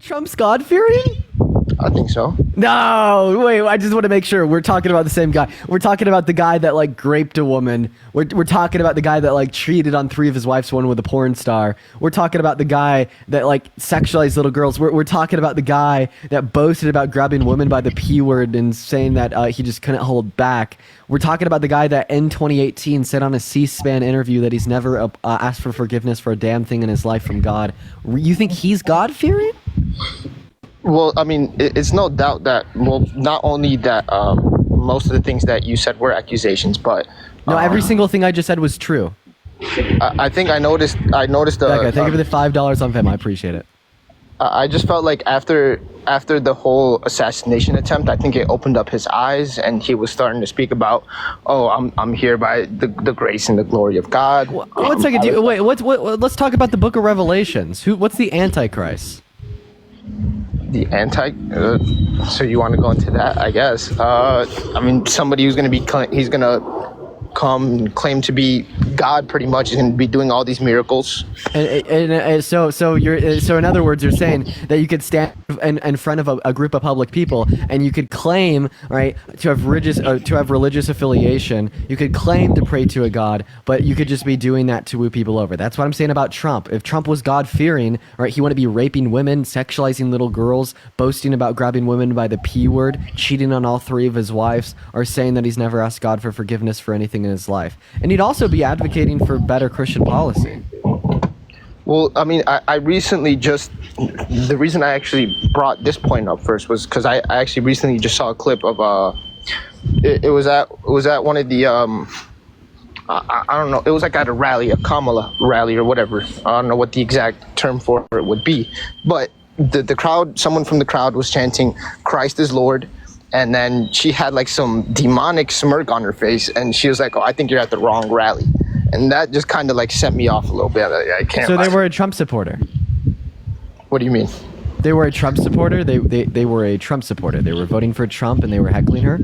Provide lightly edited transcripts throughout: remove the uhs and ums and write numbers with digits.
Trump's God-fearing? I think so. No, wait, I just want to make sure we're talking about the same guy. We're talking about the guy that like raped a woman. We're talking about the guy that like cheated on 3 of his wives, one with a porn star. We're talking about the guy that like sexualized little girls. We're talking about the guy that boasted about grabbing women by the P word and saying that he just couldn't hold back. We're talking about the guy that in 2018 said on a C-SPAN interview that he's never asked for forgiveness for a damn thing in his life from God. You think he's God-fearing? Well, I mean, it's no doubt that, well, not only that most of the things that you said were accusations, but... No, every single thing I just said was true. I think I noticed the... Okay, thank you for the $5 on Venmo. I appreciate it. I just felt like after the whole assassination attempt, I think it opened up his eyes, and he was starting to speak about, oh, I'm here by the grace and the glory of God. One second, let's talk about the Book of Revelations. What's the Antichrist? The so you want to go into that? I guess. I mean, somebody who's going to be he's going to come and claim to be God. Pretty much, he's going to be doing all these miracles. And so in other words, you're saying that you could stand in front of a group of public people and you could claim, right, to have religious affiliation. You could claim to pray to a God, but you could just be doing that to woo people over. That's what I'm saying about Trump. If Trump was God-fearing, right, he wouldn't be raping women, sexualizing little girls, boasting about grabbing women by the P word, cheating on all 3 of his wives, or saying that he's never asked God for forgiveness for anything in his life. And he'd also be advocating for better Christian policy. Well, I mean, I recently the reason I actually brought this point up first was because I actually recently just saw a clip of it was at one of the I don't know, it was like at a rally, a Kamala rally or whatever. I don't know what the exact term for it would be, but the crowd, someone from the crowd was chanting Christ is Lord, and then she had like some demonic smirk on her face, and she was like, oh, I think you're at the wrong rally. And that just kind of like set me off a little bit. I can't. So they were a Trump supporter. What do you mean? They were a Trump supporter. They were a Trump supporter. They were voting for Trump and they were heckling her.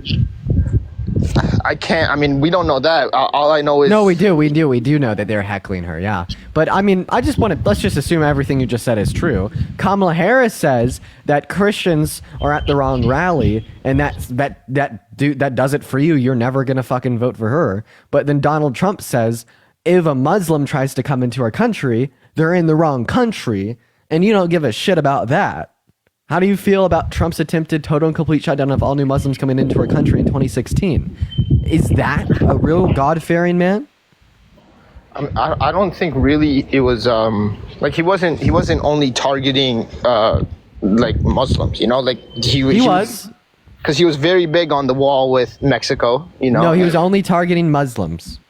I can't. I mean, we don't know that. All I know is no, we do know that they're heckling her. Yeah, but I mean, let's just assume everything you just said is true. Kamala Harris says that Christians are at the wrong rally, and that does it for you. You're never gonna fucking vote for her. But then Donald Trump says if a Muslim tries to come into our country, they're in the wrong country, and you don't give a shit about that. How do you feel about Trump's attempted total and complete shutdown of all new Muslims coming into our country in 2016? Is that a real God-fearing man? I don't think really it was like he wasn't only targeting like Muslims, you know, like he was because he was very big on the wall with Mexico, you know. No, he was only targeting Muslims.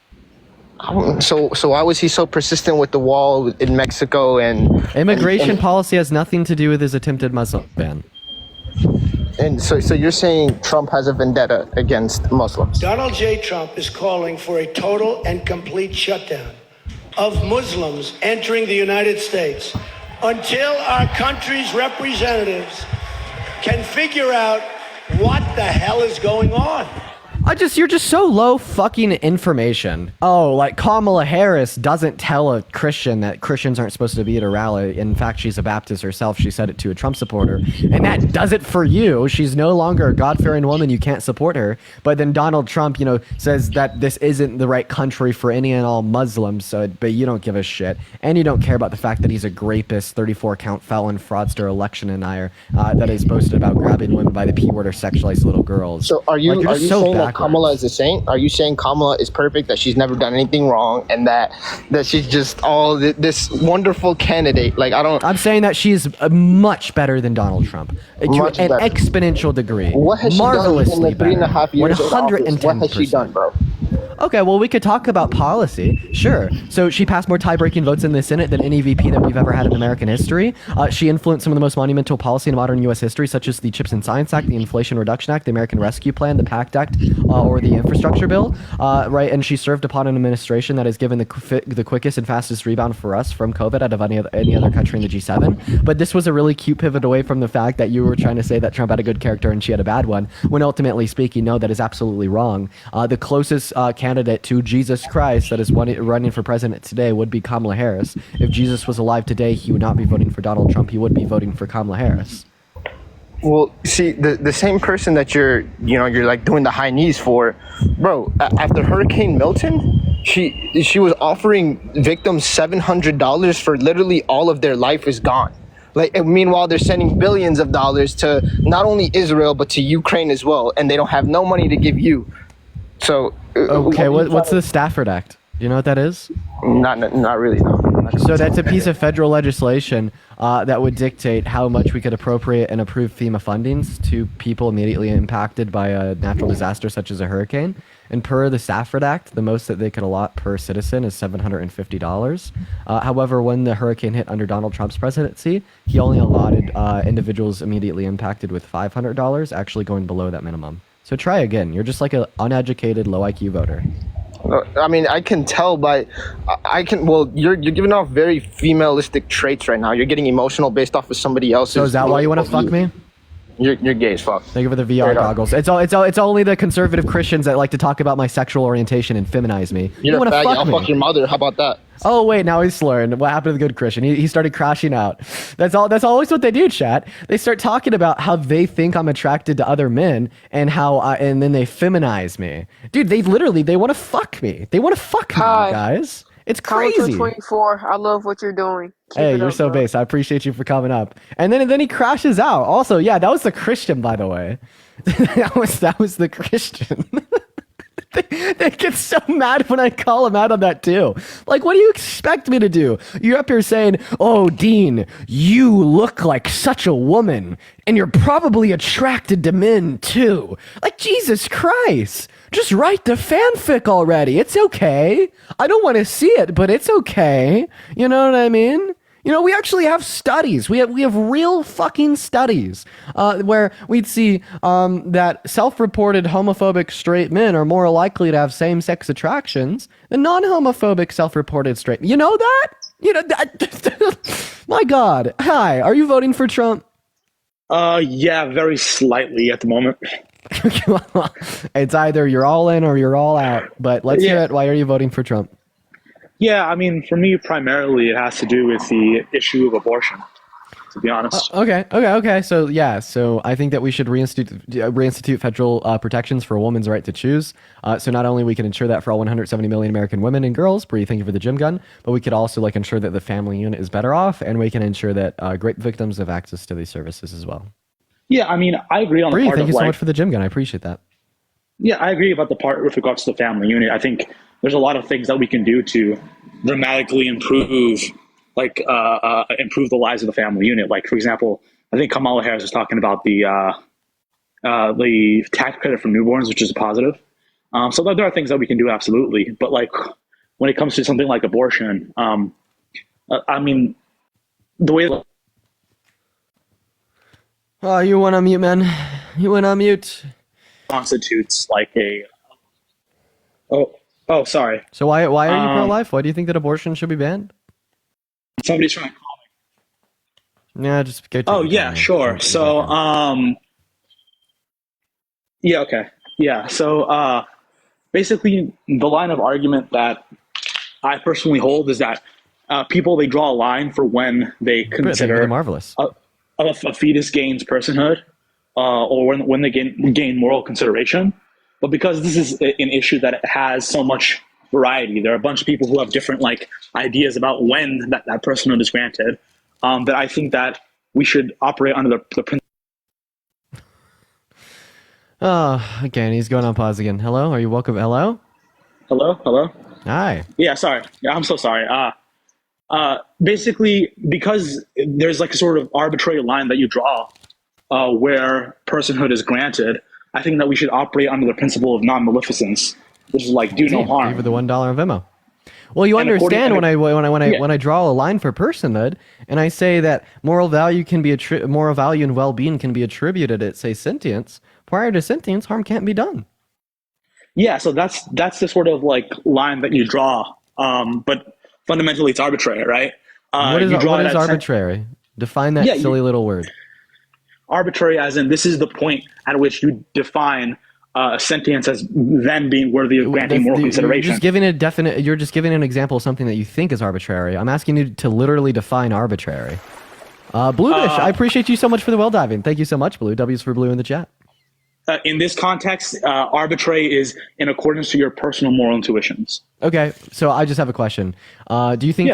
So why was he so persistent with the wall in Mexico and immigration policy has nothing to do with his attempted Muslim ban? And so you're saying Trump has a vendetta against Muslims? Donald J. Trump is calling for a total and complete shutdown of Muslims entering the United States until our country's representatives can figure out what the hell is going on. You're just so low fucking information. Oh, like Kamala Harris doesn't tell a Christian that Christians aren't supposed to be at a rally. In fact, she's a Baptist herself. She said it to a Trump supporter. And that does it for you. She's no longer a God-fearing woman. You can't support her. But then Donald Trump, says that this isn't the right country for any and all Muslims. But you don't give a shit. And you don't care about the fact that he's a rapist, 34-count felon, fraudster, election denier, that is boasted about grabbing women by the P word or sexualized little girls. So are you saying that Kamala is a saint? Are you saying Kamala is perfect, that she's never done anything wrong, and that she's just this wonderful candidate? Like, I'm saying that she's much better than Donald Trump to an exponential degree. What has she done in the 3.5 years of office? What has she done, bro? Okay, well, we could talk about policy. Sure. So she passed more tie-breaking votes in the Senate than any VP that we've ever had in American history. She influenced some of the most monumental policy in modern U.S. history, such as the Chips and Science Act, the Inflation Reduction Act, the American Rescue Plan, the PACT Act, or the Infrastructure Bill, right? And she served upon an administration that has given the quickest and fastest rebound for us from COVID out of any other country in the G7. But this was a really cute pivot away from the fact that you were trying to say that Trump had a good character and she had a bad one, when ultimately speaking, no, that is absolutely wrong. The closest candidate to Jesus Christ that is running for president today would be Kamala Harris. If Jesus was alive today, he would not be voting for Donald Trump. He would be voting for Kamala Harris. Well, see, the same person that you're like doing the high knees for, bro. After Hurricane Milton, she was offering victims $700 for literally all of their life is gone. Like, and meanwhile, they're sending billions of dollars to not only Israel but to Ukraine as well, and they don't have no money to give you. So, okay, what's the Stafford Act? Do you know what that is? Not really. No. So that's a piece of federal legislation that would dictate how much we could appropriate and approve FEMA fundings to people immediately impacted by a natural disaster such as a hurricane. And per the Stafford Act, the most that they could allot per citizen is $750. However, when the hurricane hit under Donald Trump's presidency, he only allotted individuals immediately impacted with $500, actually going below that minimum. So try again. You're just like an uneducated, low IQ voter. I mean, I can tell by, well, you're giving off very femalistic traits right now. You're getting emotional based off of somebody else's. So is that why you want to fuck me? You're gay as fuck. Thank you for the VR goggles. It's only the conservative Christians that like to talk about my sexual orientation and feminize me. You're a faggot. I'll fuck your mother. How about that? Oh wait, now he's slurring. What happened to the good Christian? He started crashing out. That's always what they do, chat. They start talking about how they think I'm attracted to other men and how and then they feminize me. Dude, they want to fuck me. They want to fuck me, guys. It's crazy. 24. I love what you're doing. Hey, you're so base. I appreciate you for coming up. And then he crashes out. Also, yeah, that was the Christian, by the way. that was the Christian. They get so mad when I call him out on that too. Like, what do you expect me to do? You're up here saying, "Oh, Dean, you look like such a woman, and you're probably attracted to men too." Like, Jesus Christ. Just write the fanfic already. It's okay. I don't want to see it, but it's okay. You know what I mean? You know, we actually have studies. We have real fucking studies where we'd see that self-reported homophobic straight men are more likely to have same-sex attractions than non-homophobic self-reported straight. You know that? You know that? My God. Hi. Are you voting for Trump? Yeah, very slightly at the moment. It's either you're all in or you're all out. But let's hear it. Why are you voting for Trump? Yeah, I mean, for me, primarily, it has to do with the issue of abortion, to be honest. Okay. So I think that we should reinstitute federal protections for a woman's right to choose. So not only we can ensure that for all 170 million American women and girls, Bree, thank you for the gym gun, but we could also ensure that the family unit is better off, and we can ensure that rape victims have access to these services as well. Yeah, I mean, I agree on the Bree, part thank of you so much for the gym gun. I appreciate that. Yeah, I agree about the part with regards to the family unit. I think there's a lot of things that we can do to dramatically improve the lives of the family unit. Like, for example, I think Kamala Harris was talking about the tax credit for newborns, which is a positive. So there are things that we can do, absolutely. But when it comes to something like abortion, I mean, the way. Oh, you went on mute, man. You went on mute. Constitutes like a. Oh, sorry. So why are you pro-life? Why do you think that abortion should be banned? Somebody's trying to call me. Yeah, just get. Oh yeah, sure. So yeah, okay, yeah. So basically, the line of argument that I personally hold is that people, they draw a line for when they consider marvelous. A fetus gains personhood, or when they gain moral consideration. But because this is an issue that has so much variety, there are a bunch of people who have different ideas about when that personhood is granted. That I think that we should operate under the principle. Oh, again, he's going on pause again. Hello, are you welcome? Hello. Hi. Yeah, sorry. Yeah, I'm so sorry. Basically, because there's a sort of arbitrary line that you draw where personhood is granted, I think that we should operate under the principle of non-maleficence, which is do no harm. Give her the $1 of Venmo. Well, you understand when I draw a line for personhood, and I say that moral value and well-being can be attributed at, say, sentience. Prior to sentience, harm can't be done. Yeah, so that's the sort of line that you draw, but fundamentally it's arbitrary, right? What is arbitrary? Define that silly little word. Arbitrary as in this is the point at which you define sentience as then being worthy of granting moral consideration. You're just giving an example of something that you think is arbitrary. I'm asking you to literally define arbitrary. Bluefish, I appreciate you so much for the well diving. Thank you so much, Blue. W's for Blue in the chat. In this context, arbitrary is in accordance to your personal moral intuitions. Okay, so I just have a question. Do you think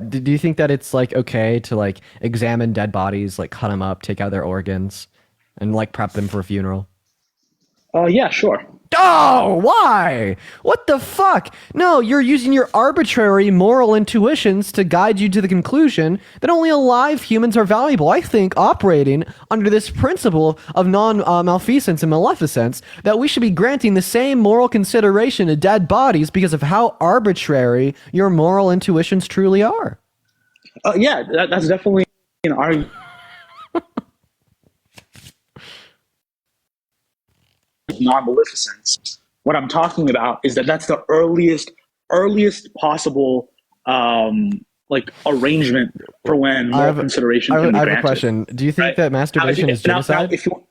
do you think that it's like okay to like examine dead bodies, like cut them up, take out their organs, and like prep them for a funeral? Yeah, sure. Oh, why? What the fuck? No, you're using your arbitrary moral intuitions to guide you to the conclusion that only alive humans are valuable. I think operating under this principle of non-malfeasance and maleficence, that we should be granting the same moral consideration to dead bodies because of how arbitrary your moral intuitions truly are. Yeah, that's definitely an argument. Non-maleficence. What I'm talking about is that's the earliest possible like arrangement for when moral consideration can be granted. I have a question. Do you think that masturbation is genocide? Now, if you,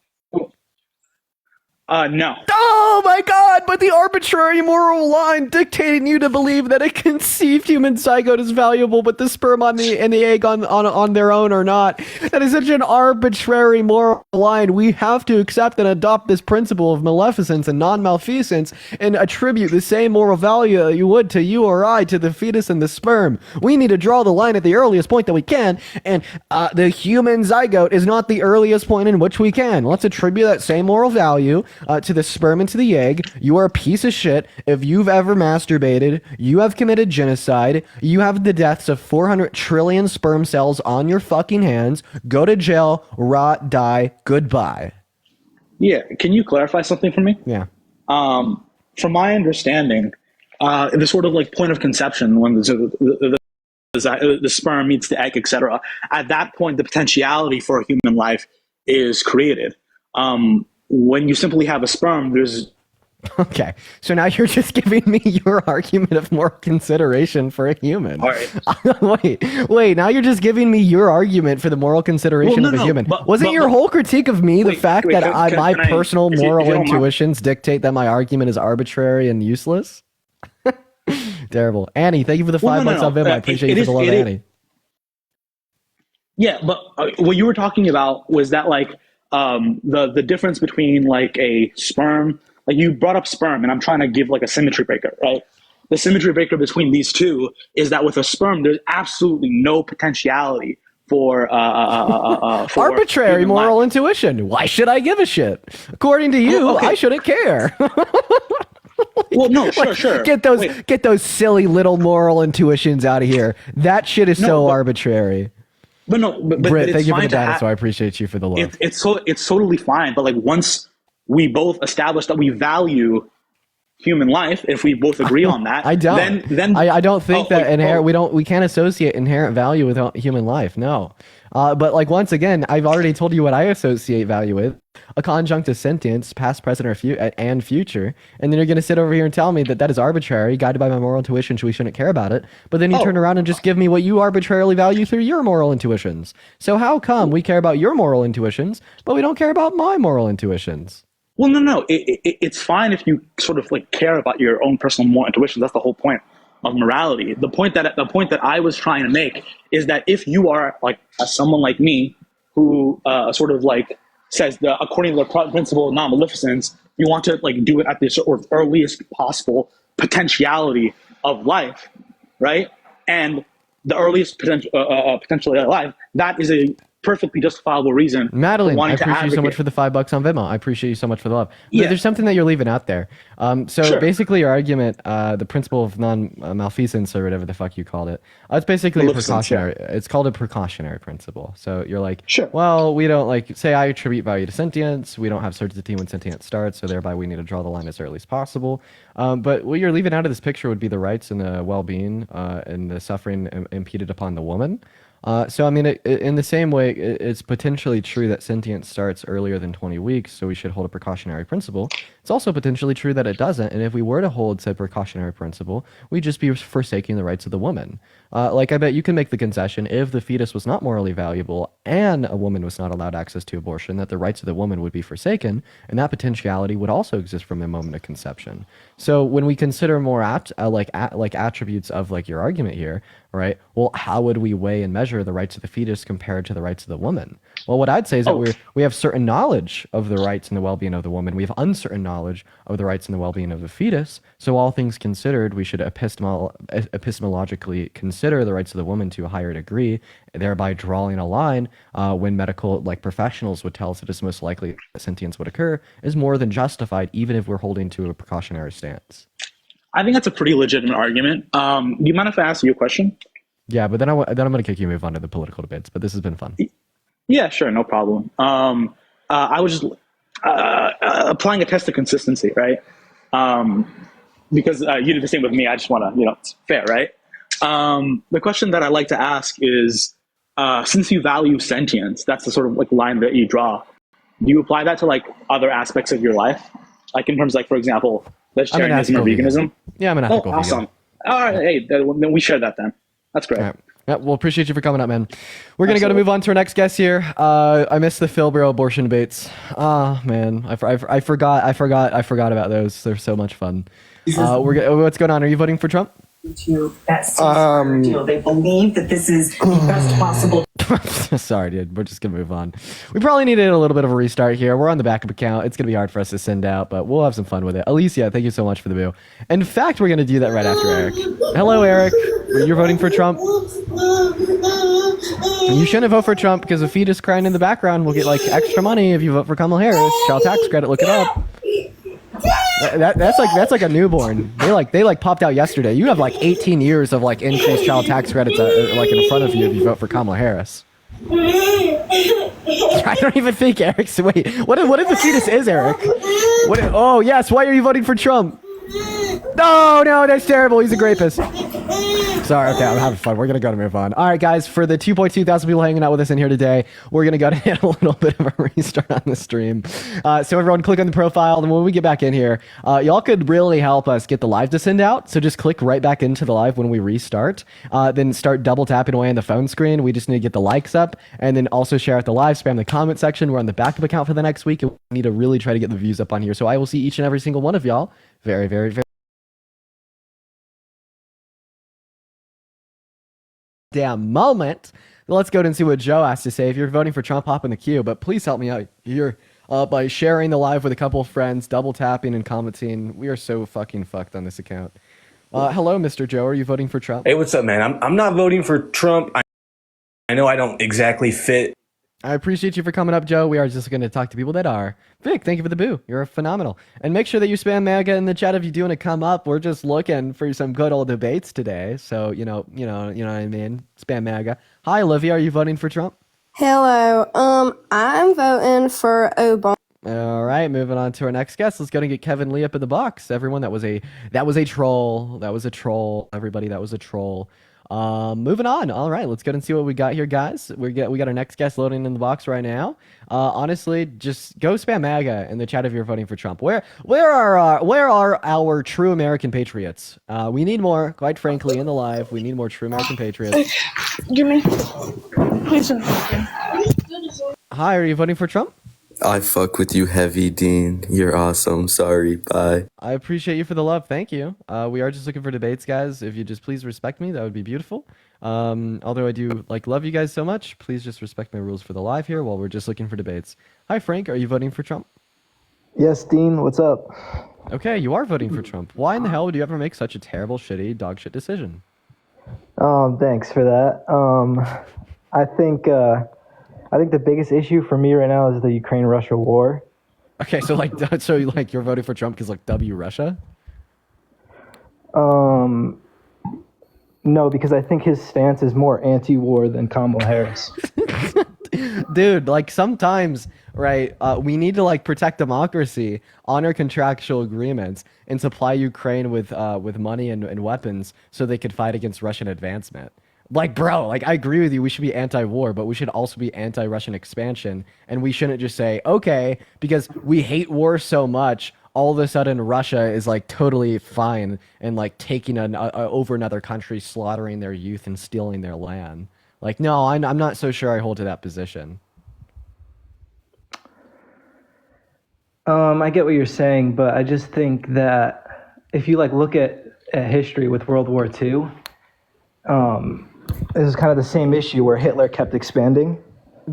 no. Oh my god, but the arbitrary moral line dictating you to believe that a conceived human zygote is valuable, but the sperm and the egg on their own are not. That is such an arbitrary moral line. We have to accept and adopt this principle of maleficence and non-malfeasance and attribute the same moral value that you would to you or I to the fetus and the sperm. We need to draw the line at the earliest point that we can, and the human zygote is not the earliest point in which we can. Let's attribute that same moral value to the sperm and to the egg. You are a piece of shit if you've ever masturbated. You have committed genocide. You have the deaths of 400 trillion sperm cells on your fucking hands. Go to jail, rot, die, goodbye. Yeah, can you clarify something for me? Yeah. From my understanding, the sort of like point of conception when the sperm meets the egg, etc. At that point, the potentiality for a human life is created. When you simply have a sperm, there's... Okay, so now you're just giving me your argument of moral consideration for a human. All right. wait, now you're just giving me your argument for the moral consideration of a human. Wasn't your whole critique of me the fact that my personal moral intuitions dictate that my argument is arbitrary and useless? Terrible. Annie, thank you for the $5 on Venmo. I appreciate you for the love, Annie. Yeah, but what you were talking about was that like the difference between like a sperm, like you brought up sperm, and I'm trying to give like a symmetry breaker, right? The symmetry breaker between these two is that with a sperm, there's absolutely no potentiality for arbitrary moral intuition. Why should I give a shit? According to you, I shouldn't care. Well, no, sure. Get those silly little moral intuitions out of here. That shit is arbitrary. But Britt, thank you for the data, so I appreciate you for the love. It's totally fine, but like once we both establish that we value human life, if we both agree on that, I don't. Then I don't think we can't associate inherent value with human life. No. But like once again, I've already told you what I associate value with: a conjunctive sentence, past, present, or and future. And then you're gonna sit over here and tell me that that is arbitrary, guided by my moral intuition, so we shouldn't care about it. But then you turn around and just give me what you arbitrarily value through your moral intuitions. So how come we care about your moral intuitions, but we don't care about my moral intuitions? Well, no. It's fine if you sort of like care about your own personal moral intuitions. That's the whole point of morality. The point that I was trying to make is that if you are like someone like me who sort of like says that according to the principle of non-maleficence, you want to like do it at the sort of earliest possible potentiality of life, right? And the earliest potentiality of life, that is a perfectly justifiable reason. Madeline, I appreciate you so much for the $5 on Venmo. I appreciate you so much for the love. Yeah. There's something that you're leaving out there. Basically your argument, the principle of non-malfeasance or whatever the fuck you called it, it's basically a precautionary. Yeah. It's called a precautionary principle. So you're like, well, we don't like, say I attribute value to sentience. We don't have certainty when sentience starts, so thereby we need to draw the line as early as possible. But what you're leaving out of this picture would be the rights and the well-being and the suffering impeded upon the woman. So, I mean, in the same way, it's potentially true that sentience starts earlier than 20 weeks, so we should hold a precautionary principle. It's also potentially true that it doesn't, and if we were to hold said precautionary principle, we'd just be forsaking the rights of the woman. Like, I bet you can make the concession if the fetus was not morally valuable and a woman was not allowed access to abortion, that the rights of the woman would be forsaken, and that potentiality would also exist from the moment of conception. So, when we consider more like attributes of like your argument here, right? Well, how would we weigh and measure the rights of the fetus compared to the rights of the woman? Well, what I'd say is that we have certain knowledge of the rights and the well-being of the woman. We have uncertain knowledge of the rights and the well-being of the fetus. So all things considered, we should epistemologically consider the rights of the woman to a higher degree, thereby drawing a line when medical like professionals would tell us it is most likely that sentience would occur is more than justified, even if we're holding to a precautionary stance. I think that's a pretty legitimate argument. Do you mind if I ask you a question? Yeah, but then I'm going to kick you and move on to the political debates. But this has been fun. Yeah, sure, no problem. I was just applying a test of consistency, right? Because you did the same with me. I just want to, it's fair, right? The question that I like to ask is, since you value sentience, that's the sort of like line that you draw. Do you apply that to like other aspects of your life? Like in terms of, like, for example, vegetarianism or veganism? Yeah, I'm an ethical awesome. vegan. All right, hey, then we share that then. That's great. All right. Yeah, well, appreciate you for coming up, man. We're going to move on to our next guest here. I missed the Phil Bro abortion debates. Man, I forgot about those. They're so much fun. What's going on? Are you voting for Trump? They believe that this is the best possible. Sorry, dude. We're just going to move on. We probably needed a little bit of a restart here. We're on the backup account. It's going to be hard for us to send out, but we'll have some fun with it. Alicia, thank you so much for the boo. In fact, we're going to do that right after Eric. Hello, Eric. You're voting for Trump? You shouldn't vote for Trump because a fetus crying in the background will get like extra money if you vote for Kamala Harris. Child tax credit, look it up. That's like a newborn. They popped out yesterday. You have like 18 years of like increased child tax credits like in front of you if you vote for Kamala Harris. I don't even think Eric's. Wait, what if the fetus is Eric? Oh yes, why are you voting for Trump? No, that's terrible. He's a rapist. Sorry, okay, I'm having fun. We're going to move on. All right, guys, for the 2.2 thousand people hanging out with us in here today, we're going to hit a little bit of a restart on the stream. So everyone click on the profile, and when we get back in here, y'all could really help us get the live to send out. So just click right back into the live when we restart. Then start double tapping away on the phone screen. We just need to get the likes up, and then also share out the live, spam the comment section. We're on the backup account for the next week, and we need to really try to get the views up on here. So I will see each and every single one of y'all very, very, very damn moment. Let's go and see what Joe has to say. If you're voting for Trump, hop in the queue, but please help me out here by sharing the live with a couple of friends, double tapping and commenting. We are so fucking fucked on this account. Hello, Mr. Joe. Are you voting for Trump? Hey, what's up, man? I'm not voting for Trump. I know I don't exactly fit. I appreciate you for coming up, Joe. We are just going to talk to people that are. Vic, thank you for the boo. You're phenomenal. And make sure that you spam MAGA in the chat if you do want to come up. We're just looking for some good old debates today. So, you know what I mean? Spam MAGA. Hi, Olivia. Are you voting for Trump? Hello. I'm voting for Obama. All right, moving on to our next guest. Let's go and get Kevin Lee up in the box. Everyone, that was a troll. That was a troll. Everybody, that was a troll. Moving on. All right, let's go and see what we got here, guys. We got our next guest loading in the box right now. Honestly, just go spam MAGA in the chat if you're voting for Trump. Where are our true American patriots? We need more, quite frankly, in the live. We need more true American patriots. Give me. Please. Hi, are you voting for Trump? I fuck with you heavy, Dean. You're awesome. Sorry. Bye. I appreciate you for the love. Thank you. We are just looking for debates, guys. If you just please respect me, that would be beautiful. Although I do love you guys so much, please just respect my rules for the live here while we're just looking for debates. Hi, Frank. Are you voting for Trump? Yes, Dean. What's up? Okay, you are voting for Trump. Why in the hell would you ever make such a terrible, shitty, dog shit decision? Thanks for that. I think the biggest issue for me right now is the Ukraine-Russia war. Okay, so you're voting for Trump because W Russia? No, because I think his stance is more anti-war than Kamala Harris. Dude, sometimes, right, we need to protect democracy, honor contractual agreements, and supply Ukraine with money and weapons so they could fight against Russian advancement. Like, bro, like I agree with you. We should be anti-war, but we should also be anti-Russian expansion. And we shouldn't just say, okay, because we hate war so much, all of a sudden Russia is like totally fine and like taking over another country, slaughtering their youth and stealing their land. Like, no, I'm not so sure I hold to that position. I get what you're saying, but I just think that if you like look at history with World War II, this is kind of the same issue where Hitler kept expanding.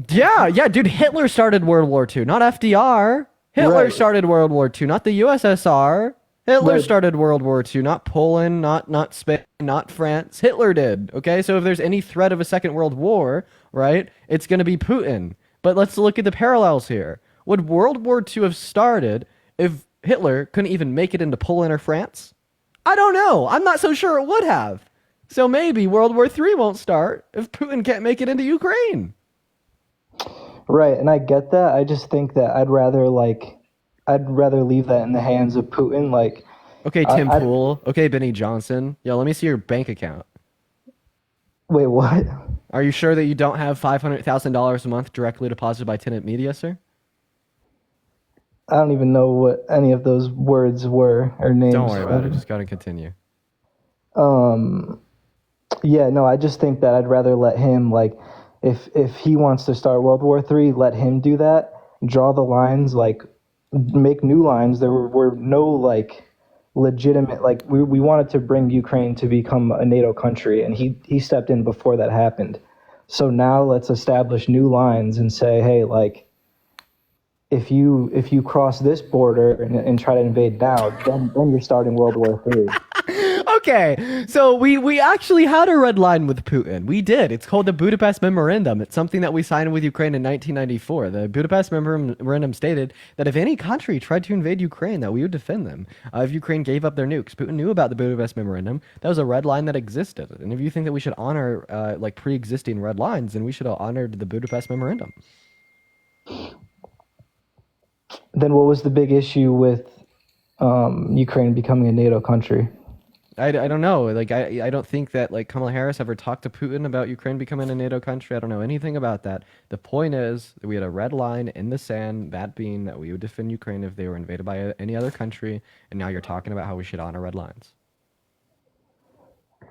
Yeah, dude, Hitler started World War II, not FDR. Hitler Right. started World War II, not the USSR. Hitler Right. started World War II, not Poland, not Spain, not France. Hitler did. Okay, so if there's any threat of a second world war, right, it's going to be Putin. But let's look at the parallels here. Would World War II have started if Hitler couldn't even make it into Poland or France? I don't know. I'm not so sure it would have. So maybe World War III won't start if Putin can't make it into Ukraine. Right, and I get that. I just think that I'd rather leave that in the hands of Putin. Like, Okay, Tim Pool. Okay, Benny Johnson. Yo, let me see your bank account. wait, what? Are you sure that you don't have $500,000 a month directly deposited by Tenant Media, sir? I don't even know what any of those words were or names. Don't worry about it. Just gotta continue. Yeah, no, I just think that I'd rather let him, like, if he wants to start World War III, let him do that. Draw the lines, like, make new lines. There were no, like, legitimate, like, we wanted to bring Ukraine to become a NATO country, and he stepped in before that happened. So now let's establish new lines and say, hey, like, if you cross this border and try to invade now, then you're starting World War III. Okay, so we actually had a red line with Putin. We did. It's called the Budapest Memorandum. It's something that we signed with Ukraine in 1994. The Budapest Memorandum stated that if any country tried to invade Ukraine, that we would defend them. If Ukraine gave up their nukes, Putin knew about the Budapest Memorandum. That was a red line that existed. And if you think that we should honor like pre-existing red lines, then we should have honored the Budapest Memorandum. Then what was the big issue with Ukraine becoming a NATO country? I don't know. Like I don't think that like Kamala Harris ever talked to Putin about Ukraine becoming a NATO country. I don't know anything about that. The point is that we had a red line in the sand, that being that we would defend Ukraine if they were invaded by any other country. And now you're talking about how we should honor red lines.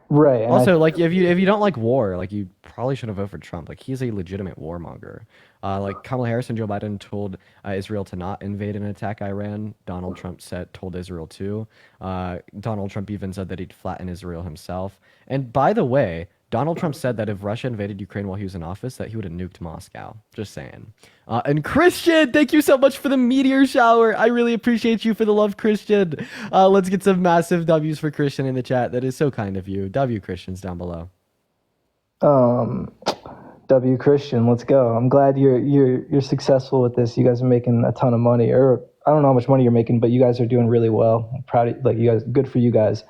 Right. And Also, like if you don't like war, like you probably shouldn't vote for Trump. Like he's a legitimate warmonger. Like Kamala Harris and Joe Biden told Israel to not invade and attack Iran. Donald Trump told Israel to. Donald Trump even said that he'd flatten Israel himself. And by the way, Donald Trump said that if Russia invaded Ukraine while he was in office, that he would have nuked Moscow. Just saying. And Christian, thank you so much for the meteor shower. I really appreciate you for the love, Christian. Let's get some massive W's for Christian in the chat. That is so kind of you. W Christians down below. W Christian, let's go. I'm glad you're successful with this. You guys are making a ton of money, or I don't know how much money you're making, but you guys are doing really well. I'm proud of, like, you guys, good for you guys.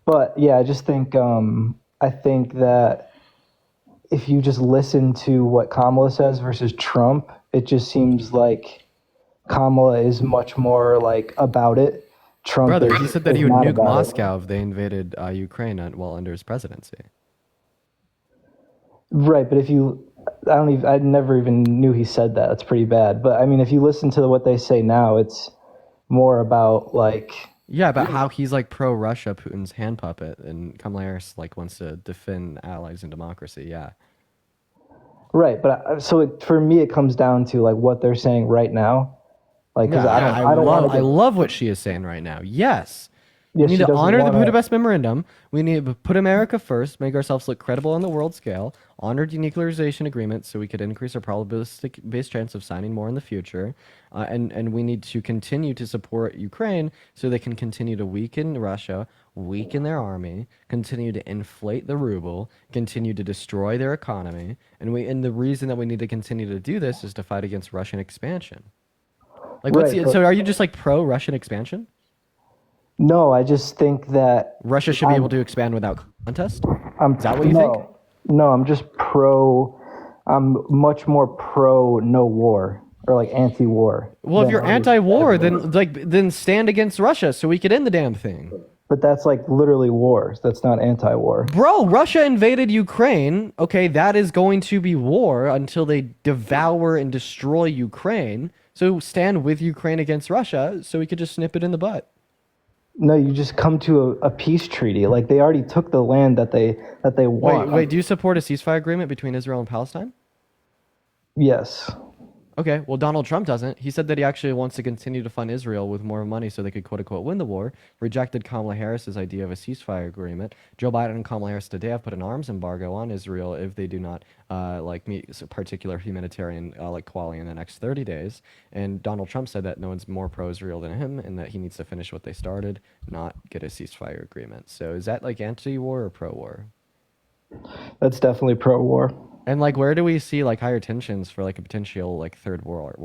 But yeah, I just think I think that if you just listen to what Kamala says versus Trump, it just seems like Kamala is much more like about it. Trump, Brother, he said that he would not nuke about it. Moscow if they invaded Ukraine while under his presidency. Right, but I never even knew he said that. That's pretty bad. But I mean, if you listen to what they say now, it's more about like. Yeah, about how he's like pro-Russia, Putin's hand puppet, and Kamala Harris like wants to defend allies and democracy. Yeah. Right, but for me, it comes down to like what they're saying right now. Like, because I love what she is saying right now. Yes. Yeah, We need she to doesn't honor the wanna- Budapest Memorandum. We need to put America first, make ourselves look credible on the world scale, honor denuclearization agreements so we could increase our probabilistic-based chance of signing more in the future, and we need to continue to support Ukraine so they can continue to weaken Russia, weaken their army, continue to inflate the ruble, continue to destroy their economy, and the reason that we need to continue to do this is to fight against Russian expansion. Like, so are you just like pro-Russian expansion? No, I just think that Russia should be able to expand without contest? Is that what you no, think? No, I'm much more pro no war or like anti-war. Well, if you're anti-war, then stand against Russia so we could end the damn thing. But that's like literally war. That's not anti-war. Bro, Russia invaded Ukraine. Okay, that is going to be war until they devour and destroy Ukraine. So stand with Ukraine against Russia so we could just snip it in the butt. No, you just come to a peace treaty. Like they already took the land that they want. Wait, do you support a ceasefire agreement between Israel and Palestine? Yes. Okay, well, Donald Trump doesn't. He said that he actually wants to continue to fund Israel with more money so they could, quote unquote, win the war. Rejected Kamala Harris's idea of a ceasefire agreement. Joe Biden and Kamala Harris today have put an arms embargo on Israel if they do not meet particular humanitarian quality in the next 30 days. And Donald Trump said that no one's more pro-Israel than him and that he needs to finish what they started, not get a ceasefire agreement. So is that like anti-war or pro-war? That's definitely pro-war. And like, where do we see like higher tensions for like a potential like third world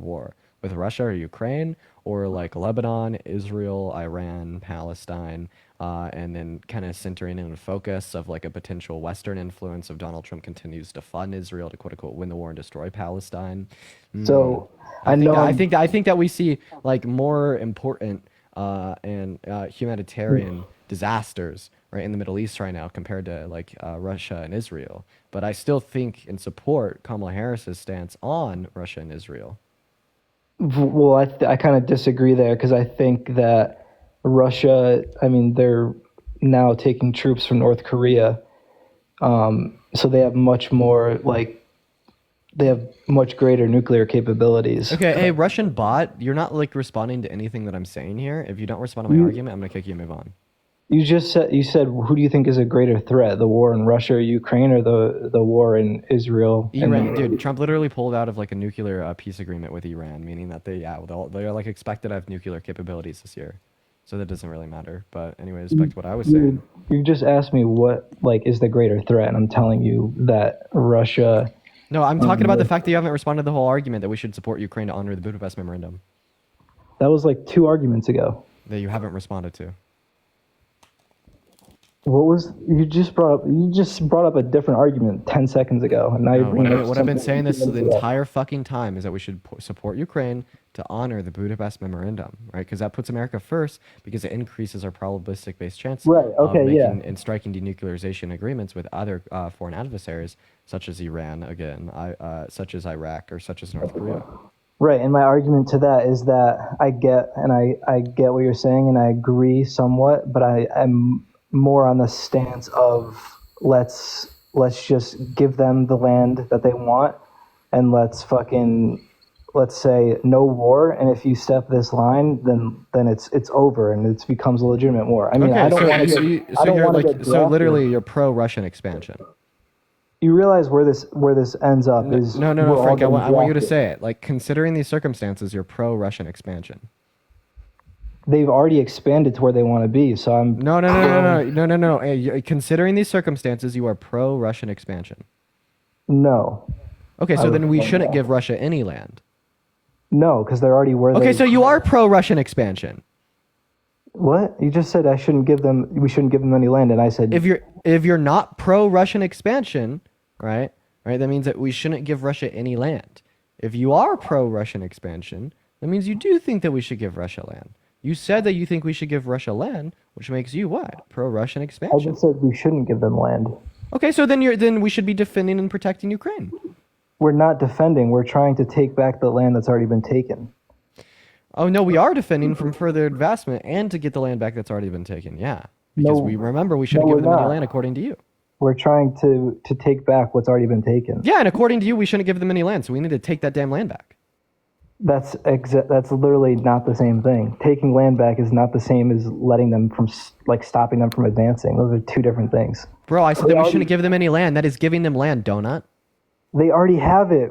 war with Russia or Ukraine or like Lebanon, Israel, Iran, Palestine, and then kind of centering in a focus of like a potential Western influence if Donald Trump continues to fund Israel to quote unquote win the war and destroy Palestine. So I think that we see like more important and humanitarian disasters right in the Middle East right now compared to like Russia and Israel. But I still think and support Kamala Harris's stance on Russia and Israel. Well, I kind of disagree there because I think that Russia, I mean, they're now taking troops from North Korea. So they have much more they have much greater nuclear capabilities. Okay, hey, Russian bot, you're not like responding to anything that I'm saying here. If you don't respond to my argument, I'm gonna kick you and move on. You said who do you think is a greater threat, the war in Russia or Ukraine or the war in Israel? Iran, dude, Trump literally pulled out of like a nuclear peace agreement with Iran, meaning that they're like expected to have nuclear capabilities this year. So that doesn't really matter. But anyways, back to what I was saying. You just asked me what is the greater threat, and I'm telling you that Russia. No, I'm talking about the fact that you haven't responded to the whole argument that we should support Ukraine to honor the Budapest Memorandum. That was like 2 arguments ago. That you haven't responded to. What was you just brought up? You just brought up a different argument 10 seconds ago, and now you're bringing up what I've been saying something this the entire fucking time is that we should support Ukraine to honor the Budapest Memorandum, right? Because that puts America first because it increases our probabilistic-based chance of making and striking denuclearization agreements with other foreign adversaries, such as Iran, again, such as Iraq, or such as North Korea. Right, and my argument to that is that I get what you're saying, and I agree somewhat, but I'm more on the stance of let's just give them the land that they want, and let's say no war, and if you step this line, then it's over and it becomes a legitimate war. I mean, okay, I don't want to get so literally you're pro-Russian expansion. You realize where this ends up is no, Frank. I want you to say it. Like, considering these circumstances, you're pro-Russian expansion. They've already expanded to where they want to be, so I'm no. Hey, considering these circumstances, you are pro-Russian expansion. No. Okay, so then we shouldn't give Russia any land. No, because they're already where. Okay, so you are pro-Russian expansion. What? You just said we shouldn't give them any land, and I said if you're not pro-Russian expansion, right, that means that we shouldn't give Russia any land. If you are pro-Russian expansion, that means you do think that we should give Russia land. You said that you think we should give Russia land, which makes you what? Pro-Russian expansion. I just said we shouldn't give them land. Okay, so then we should be defending and protecting Ukraine. We're not defending. We're trying to take back the land that's already been taken. Oh no, we are defending from further advancement and to get the land back that's already been taken. Yeah, because we shouldn't give them any land according to you. We're trying to take back what's already been taken. Yeah, and according to you, we shouldn't give them any land, so we need to take that damn land back. That's literally not the same thing. Taking land back is not the same as letting them stopping them from advancing. Those are 2 different things. Bro, I said that we shouldn't give them any land. That is giving them land, donut. They already have it.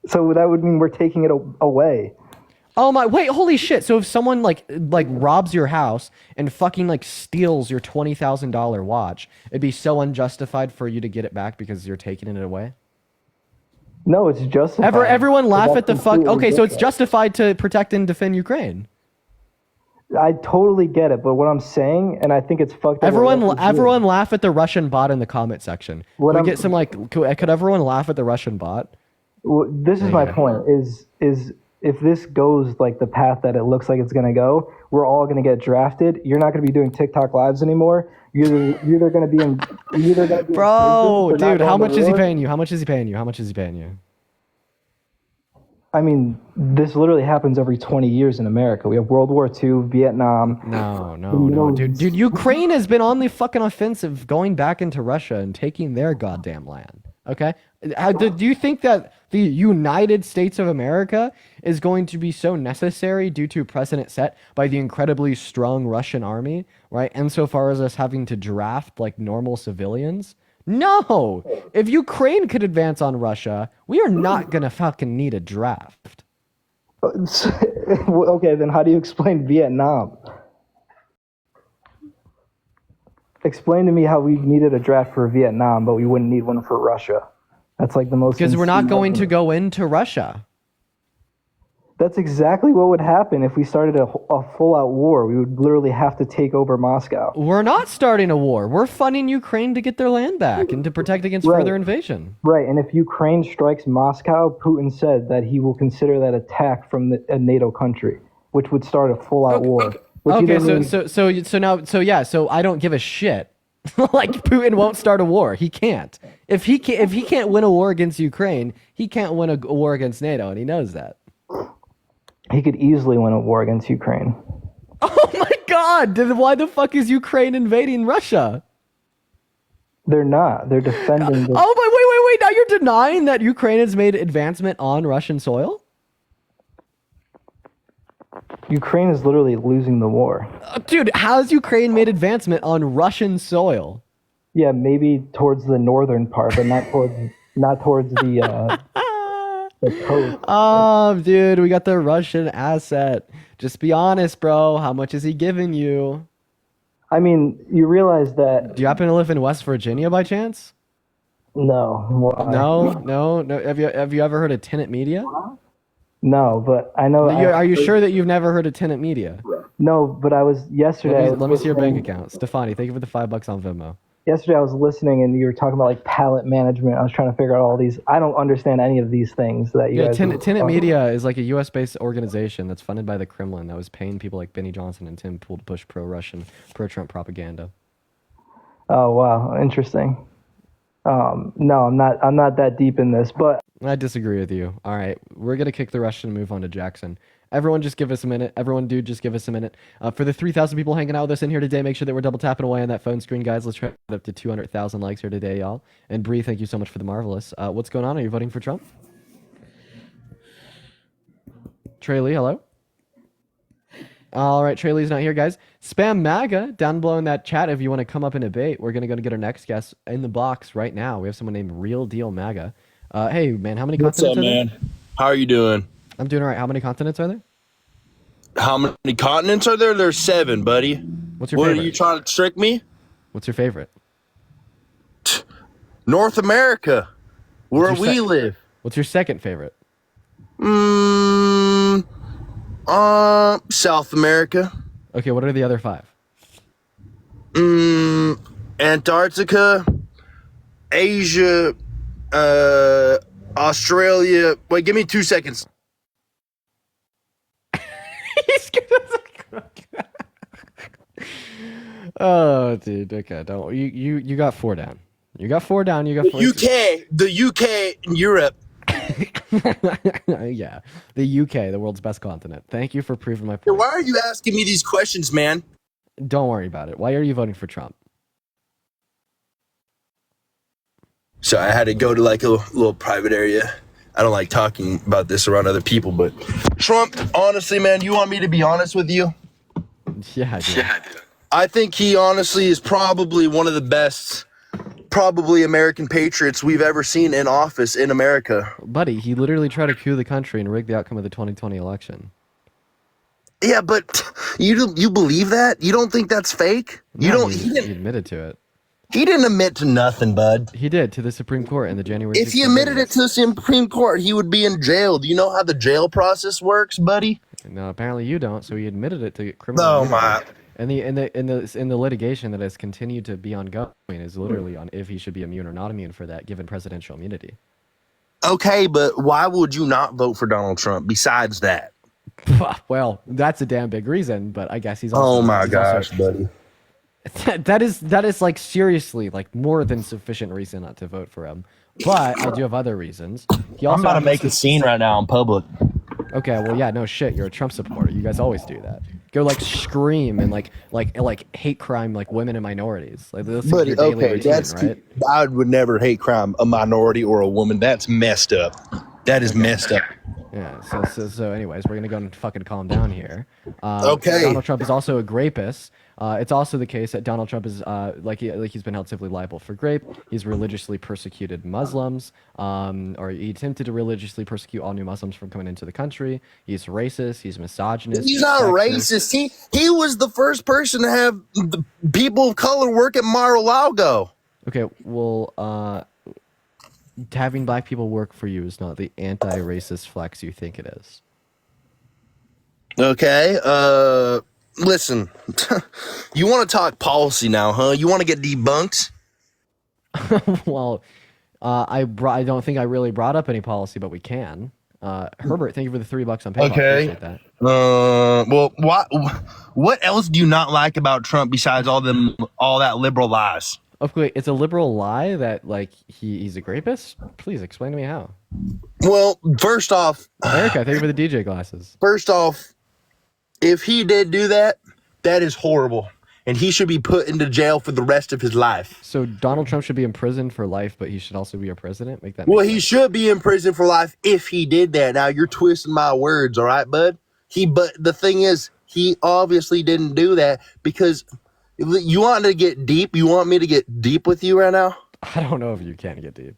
So that would mean we're taking it away. Oh my, wait, holy shit. So if someone like robs your house and fucking steals your $20,000 watch, it'd be so unjustified for you to get it back because you're taking it away? No, it's justified. Everyone laugh at the fuck. Okay, so it's justified to protect and defend Ukraine. I totally get it, but what I'm saying, and I think it's fucked up. Everyone laugh at the Russian bot in the comment section. Could we get some could everyone laugh at the Russian bot? Well, this is my point. Is if this goes like the path that it looks like it's gonna go, we're all gonna get drafted. You're not gonna be doing TikTok lives anymore. You're either gonna be in Bro, in prison for not dude, how going to much is he war. paying you? How much is he paying you? How much is he paying you? I mean, this literally happens every 20 years in America. We have World War II, Vietnam. No, dude, Ukraine has been on the fucking offensive, going back into Russia and taking their goddamn land. Okay, do you think that the United States of America is going to be so necessary due to precedent set by the incredibly strong Russian army, right? Insofar as us having to draft like normal civilians. No! If Ukraine could advance on Russia, we are not gonna fucking need a draft. Okay, then how do you explain Vietnam? Explain to me how we needed a draft for Vietnam, but we wouldn't need one for Russia. That's like the most. Because we're not insane going to argument. go into Russia. That's exactly what would happen if we started a full-out war. We would literally have to take over Moscow. We're not starting a war. We're funding Ukraine to get their land back and to protect against Right. further invasion. Right, and if Ukraine strikes Moscow, Putin said that he will consider that attack from a NATO country, which would start a full-out war. Which Okay, either means- so I don't give a shit. Like Putin won't start a war. He can't. If he can't win a war against Ukraine, he can't win a war against NATO, and he knows that. he could easily win a war against Ukraine. Oh my God! Then why the fuck is Ukraine invading Russia? They're not. They're defending. The, Oh, but wait! Now you're denying that Ukraine has made advancement on Russian soil? Ukraine is literally losing the war. Dude, how's Ukraine made advancement on Russian soil? Yeah, maybe towards the northern part, but not towards the coast. Oh, dude, we got the Russian asset. Just be honest, bro. How much is he giving you? I mean, you realize that Do you happen to live in West Virginia by chance? no, why? No. Have you ever heard of Tenet Media? No, but I know. Are you sure that you've never heard of Tenet Media? No, but I was yesterday. Let me see your bank account. Stefani, thank you for the $5 on Venmo. Yesterday I was listening and you were talking about like pallet management. I was trying to figure out all these. I don't understand any of these things that you Yeah, guys. Tenet Media is like a U.S. based organization that's funded by the Kremlin that was paying people like Benny Johnson and Tim Pool to push pro-Russian, pro-Trump propaganda. Oh wow, interesting. No, I'm not. I'm not that deep in this, but I disagree with you. All right, we're gonna kick the Russian and move on to Jackson. Everyone, just give us a minute. Everyone, dude, just give us a minute. For the 3,000 people hanging out with us in here today, make sure that we're double tapping away on that phone screen, guys. Let's try to get up to 200,000 likes here today, y'all. And Bree, thank you so much for the marvelous. What's going on? Are you voting for Trump? Trey Lee, hello. All right, Trey Lee's not here, guys. Spam MAGA down below in that chat if you want to come up and debate. We're gonna go get our next guest in the box right now. We have someone named Real Deal MAGA. Hey man, how many What's continents up, are there? man? How are you doing? I'm doing all right. How many continents are there? How many continents are there? There's 7, buddy. What's your What favorite? are you trying to trick me? What's your favorite? North America, where What's your we live. What's your second favorite? South America. Okay, what are the other 5? Antarctica, Asia, Australia. Wait, give me 2 seconds. Oh, dude. Okay, don't you got 4 down. You got 4 down. You got 4. The UK, and Europe. Yeah, the UK, the world's best continent. Thank you for proving my point. Why are you asking me these questions, man? Don't worry about it. Why are you voting for Trump? So I had to go to like a little private area. I don't like talking about this around other people, but Trump, honestly, man, you want me to be honest with you? Yeah, dude. I think he honestly is probably one of the best, probably American patriots we've ever seen in office in America. Buddy, he literally tried to coup the country and rig the outcome of the 2020 election. Yeah, but you believe that? You don't think that's fake? You No, don't. He admitted to it. He didn't admit to nothing, bud. He did to the Supreme Court in the January. If he 6th admitted it amendments. to the Supreme Court, he would be in jail. Do you know how the jail process works, buddy? No, apparently you don't. So he admitted it to criminal. Oh immunity. my. And in the litigation that has continued to be ongoing is literally on if he should be immune or not immune for that, given presidential immunity. Okay, but why would you not vote for Donald Trump besides that? Well, that's a damn big reason, but I guess he's also. Oh my he's gosh, also, buddy. that is like seriously like more than sufficient reason not to vote for him. But I do have other reasons. He also I'm about to make a scene right now in public. Okay, well, yeah, no shit. You're a Trump supporter. You guys always do that. Go like scream and like hate crime like women and minorities. Like that's like, your daily routine, right? I would never hate crime a minority or a woman. That's messed up. That is messed up. Yeah. So anyways, we're gonna go and fucking calm down here. Okay. Donald Trump is also a rapist. It's also the case that Donald Trump is he's been held civilly liable for rape. He's religiously persecuted Muslims, or he attempted to religiously persecute all new Muslims from coming into the country. He's racist. He's misogynist. He's not racist. He was the first person to have the people of color work at Mar-a-Lago. Okay, well, having black people work for you is not the anti-racist flex you think it is. Okay. Listen, you want to talk policy now, huh? You want to get debunked? Well, I don't think I really brought up any policy, but we can. Herbert, thank you for the $3 on PayPal. Okay. Appreciate that. Well, what else do you not like about Trump besides all that liberal lies? Okay, it's a liberal lie that like he's a rapist. Please explain to me how. Well, first off, Erica, thank you for the DJ glasses. First off, if he did do that, that is horrible, and he should be put into jail for the rest of his life. So Donald Trump should be imprisoned for life, but he should also be our president. Make that. Well, he should be in prison for life if he did that. Now you're twisting my words, all right, bud? But the thing is, he obviously didn't do that because you want to get deep. You want me to get deep with you right now? I don't know if you can get deep.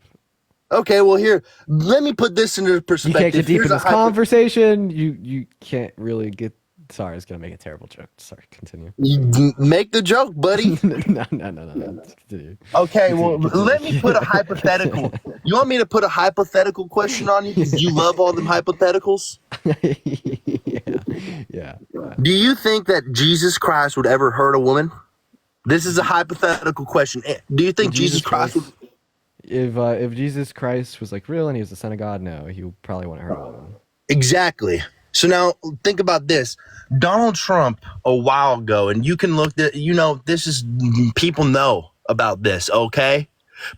Okay, well here, let me put this into perspective. You can't get deep in this conversation. You can't really get. Sorry, I was gonna make a terrible joke. Sorry, continue. You make the joke, buddy. No. Continue. Okay, well, let me put a hypothetical. You want me to put a hypothetical question on you? Because you love all them hypotheticals. Yeah. Do you think that Jesus Christ would ever hurt a woman? This is a hypothetical question. Do you think Jesus Christ would? If Jesus Christ was like real and he was the Son of God, no, he probably wouldn't hurt a woman. Exactly. So now think about this. Donald Trump a while ago, and you can look at, this is, people know about this, okay?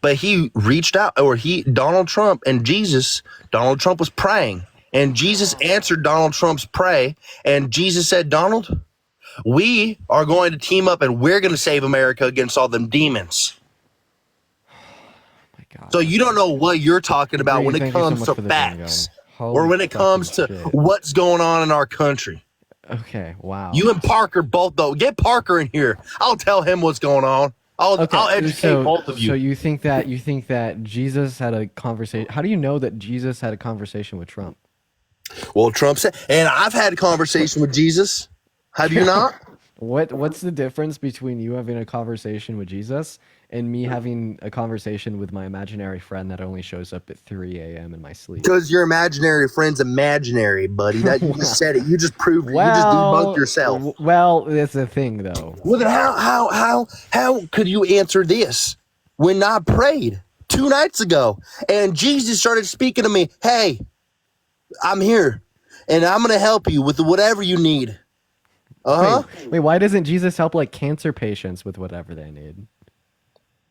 But he reached out, Donald Trump was praying, and Jesus answered Donald Trump's pray, and Jesus said, Donald, we are going to team up and we're going to save America against all them demons. My God. So you don't know what you're talking about when it comes to facts. Or when it comes to what's going on in our country. Okay, wow. You and Parker both, though. Get Parker in here. I'll tell him what's going on. I'll educate both of you. So you think that Jesus had a conversation? How do you know that Jesus had a conversation with Trump? Well, Trump said, and I've had a conversation with Jesus. Have you not? What's the difference between you having a conversation with Jesus and me having a conversation with my imaginary friend that only shows up at 3 a.m. in my sleep? Because your imaginary friend's imaginary, buddy. That you just said it. You just proved it. You just debunked yourself. Well, that's the thing, though. Well, then how could you answer this when I prayed 2 nights ago and Jesus started speaking to me? Hey, I'm here, and I'm gonna help you with whatever you need. Wait, why doesn't Jesus help like cancer patients with whatever they need?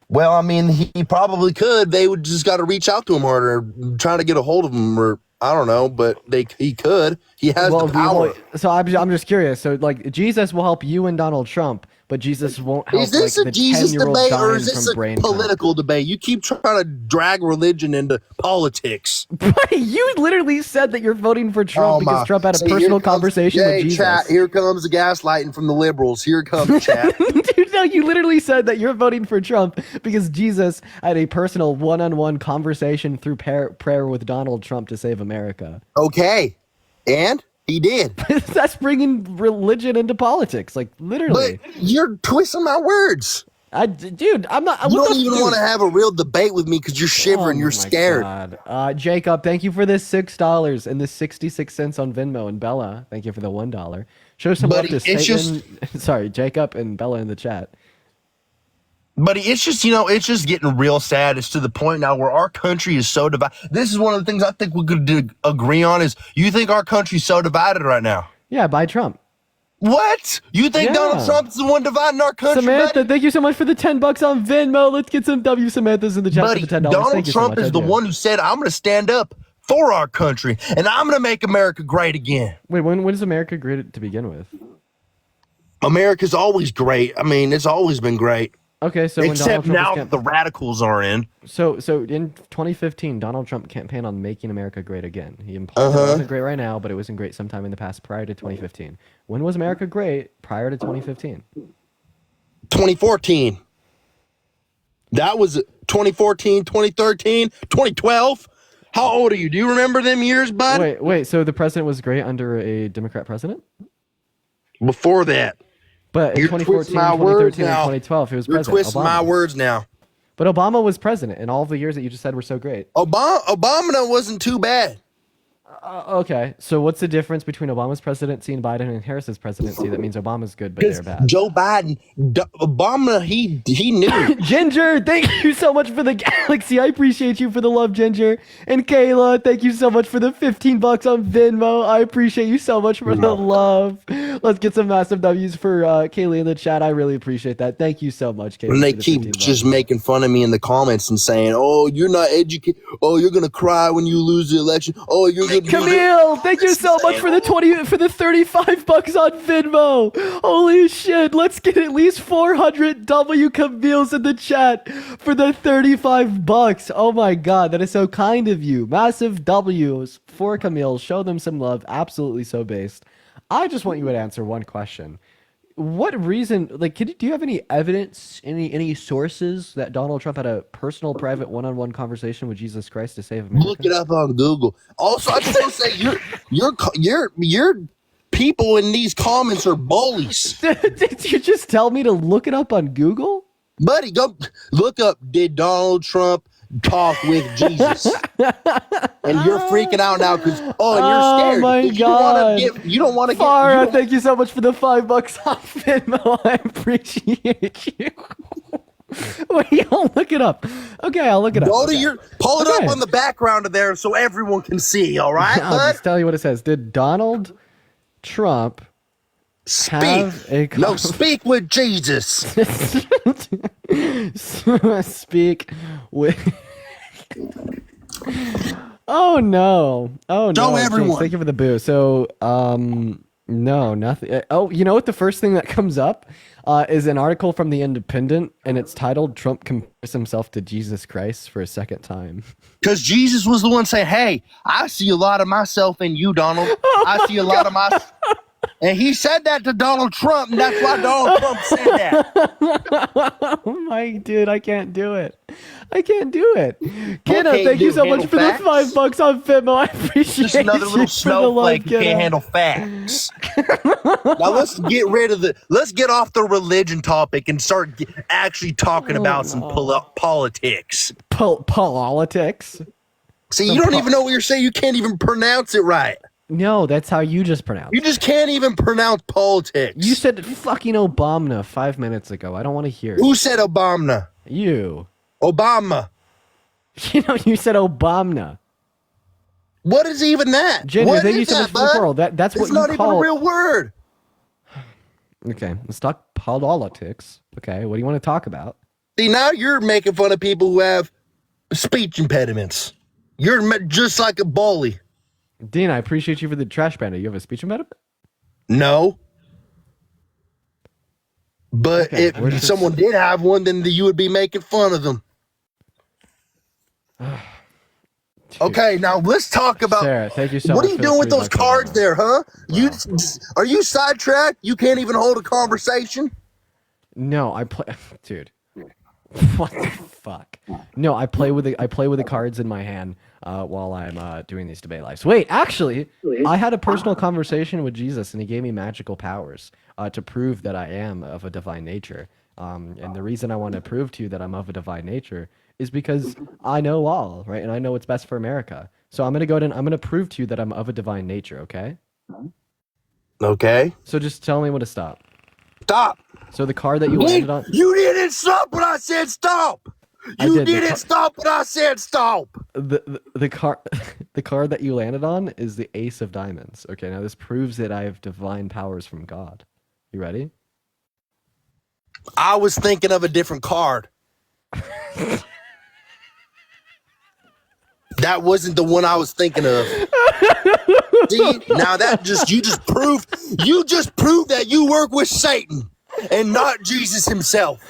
Well, I mean, he probably could. They would just got to reach out to him harder, trying to get a hold of him, or I don't know, but he could. He has the power. So I'm just curious. So like Jesus will help you and Donald Trump, but Jesus won't help. Is this like, a the Jesus 10-year-old debate, or is dying this from a brain political debate? You keep trying to drag religion into politics. But you literally said that you're voting for Trump because Trump had a personal conversation with Jesus. Chat, here comes the gaslighting from the liberals. Here comes chat. Dude, no, you literally said that you're voting for Trump because Jesus had a personal one-on-one conversation through prayer with Donald Trump to save America. Okay, and he did. That's bringing religion into politics, like literally. But you're twisting my words. Dude, I'm not. You don't even want to have a real debate with me because you're shivering. You're scared. God. Jacob, thank you for the $6 and the 66 cents on Venmo, and Bella, thank you for the $1. Show some love to Satan. Sorry, Jacob and Bella in the chat. Buddy, it's just, you know, it's just getting real sad. It's to the point now where our country is so divided. This is one of the things I think we could agree on is you think our country's so divided right now. Yeah, by Trump. What? You think Yeah. Donald Trump's the one dividing our country? Samantha, buddy? thank you so much for the $10 on Venmo. Let's get some W Samanthas in the chat Buddy, for the $10. Donald Thank you so Trump much. is the one who said, I'm going to stand up for our country and I'm going to make America great again. Wait, when is America great to begin with? America's always great. I mean, it's always been great. Okay, so when Except Donald Trump now was that the radicals are in. So in 2015, Donald Trump campaigned on making America great again. He implied it wasn't great right now, but it wasn't great sometime in the past prior to 2015. When was America great prior to 2015? 2014. That was 2014, 2013, 2012. How old are you? Do you remember them years, bud? Wait. So the president was great under a Democrat president? Before that. But in You're 2014, twisting my words 2013, and now. 2012, he was You're president. twisting Obama. my words now. But Obama was president, and all the years that you just said were so great. Obama wasn't too bad. Okay, so what's the difference between Obama's presidency and Biden and Harris's presidency? That means Obama's good, but they're bad. Joe Biden, Obama, he knew. Ginger, thank you so much for the galaxy. I appreciate you for the love, Ginger. And Kayla, thank you so much for the $15 on Venmo. I appreciate you so much for the love. Let's get some massive W's for Kayla in the chat. I really appreciate that. Thank you so much, Kayla. And they for the keep $15. just making fun of me in the comments and saying, "Oh, you're not educated. Oh, you're gonna cry when you lose the election. Oh, you're gonna." Camille, thank you so much for the $35 on Venmo. Holy shit, let's get at least 400 W Camille's in the chat for the $35. Oh my god, that is so kind of you. Massive W's for Camille. Show them some love. Absolutely so based. I just want you to answer one question. What reason, like, do you have any evidence, any sources that Donald Trump had a personal, private, one-on-one conversation with Jesus Christ to save America? Look it up on Google. Also, I just want to say your people in these comments are bullies. Did you just tell me to look it up on Google? Buddy, go look up, did Donald Trump talk with Jesus? And you're freaking out now because, and you're scared. My God. You don't want to Farah, thank you so much for the $5 off Venmo. I appreciate you. Wait, I'll look it up. Okay, I'll look it up. Pull it up on the background of there so everyone can see, all right, I'll bud? just tell you what it says. Did Donald Trump have a speak with Jesus. Speak with... Oh no! Show everyone. James, thank you for the boo. So, no, nothing. Oh, you know what? The first thing that comes up is an article from The Independent, and it's titled "Trump compares himself to Jesus Christ for a second time." Because Jesus was the one saying, "Hey, I see a lot of myself in you, Donald. I see a lot of my." And he said that to Donald Trump, and that's why Donald Trump said that. Oh my dude, I can't do it. Kenna, Okay, thank you dude, so much handle for facts? the $5 on Venmo. I appreciate Just another you little for the love, snowflake who Kenna. can't handle facts. Now let's get off the religion topic and start actually talking about some politics. Politics? See, you don't even know what you're saying. You can't even pronounce it right. No, that's how you just pronounce it. You just can't even pronounce politics. You said fucking Obama 5 minutes ago. I don't want to hear it. Who said Obama? You. Obama. You said Obama. What is even that? Ginger, What thank you is so much that, for the bud? coral. That's what It's you not even call... a real word. Okay, let's talk politics. Okay, what do you want to talk about? See, now you're making fun of people who have speech impediments. You're just like a bully. Dean, I appreciate you for the trash panda. You have a speech impediment? No. But Okay, if someone did have one, then you would be making fun of them. Okay, now let's talk about... Sarah, thank you so what much are you for the doing with those $3 cards on there, huh? Are you sidetracked? You can't even hold a conversation? No, I play... Dude. What the fuck? No, I play with the cards in my hand while I'm doing these debate lives. Wait, actually, I had a personal conversation with Jesus, and he gave me magical powers to prove that I am of a divine nature. And the reason I want to prove to you that I'm of a divine nature is because I know all, right? And I know what's best for America. So I'm gonna go ahead and I'm gonna prove to you that I'm of a divine nature. Okay? Okay. So just tell me when to stop. Stop. So the car that you landed on. You didn't stop when I said stop. You didn't stop when I said stop. The car, the card that you landed on is the Ace of Diamonds. Okay, now this proves that I have divine powers from God. You ready? I was thinking of a different card. That wasn't the one I was thinking of. See, now you just proved that you work with Satan and not Jesus himself.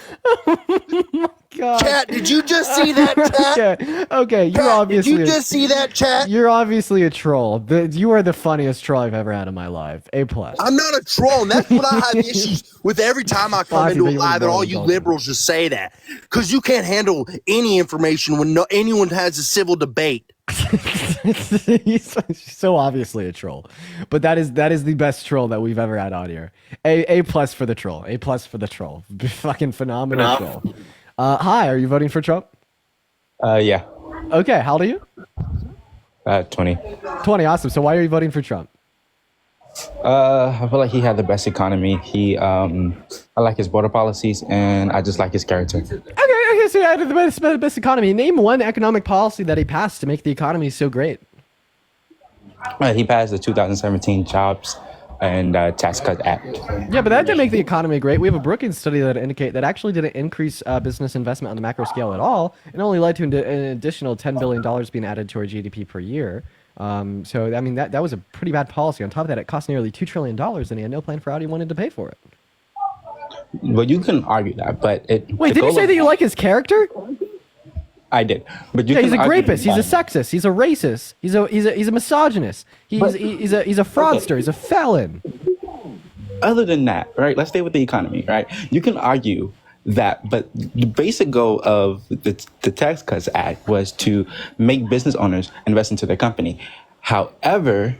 God. Chat, did you just see that, chat? Okay, you're Chat, obviously. did you just see that, chat? You're obviously a troll. You are the funniest troll I've ever had in my life. A+. I'm not a troll, and that's what I have issues with every time I come into a live, and all you liberals just say that because you can't handle any information when anyone has a civil debate. He's so obviously a troll, but that is the best troll that we've ever had on here. A+ for the troll. A+ for the troll. Fucking phenomenal troll. Hi, are you voting for Trump? Yeah. Okay, how old are you? 20. 20, awesome. So why are you voting for Trump? I feel like he had the best economy. I like his border policies, and I just like his character. Okay, so he had the best economy. Name one economic policy that he passed to make the economy so great. He passed the 2017 Jobs and Tax Cut Act. Yeah, but that didn't make the economy great. We have a Brookings study that indicate that actually didn't increase business investment on the macro scale at all. It only led to an additional $10 billion being added to our GDP per year. So, I mean, that was a pretty bad policy. On top of that, it cost nearly $2 trillion, and he had no plan for how he wanted to pay for it. Well, you can argue that, but Wait, did you say that you like his character? I did, but yeah, he's a rapist. He's a sexist. He's a racist. He's a misogynist. He's a fraudster. He's a felon. Other than that, right? Let's stay with the economy, right? You can argue that, but the basic goal of the Tax Cuts Act was to make business owners invest into their company. However,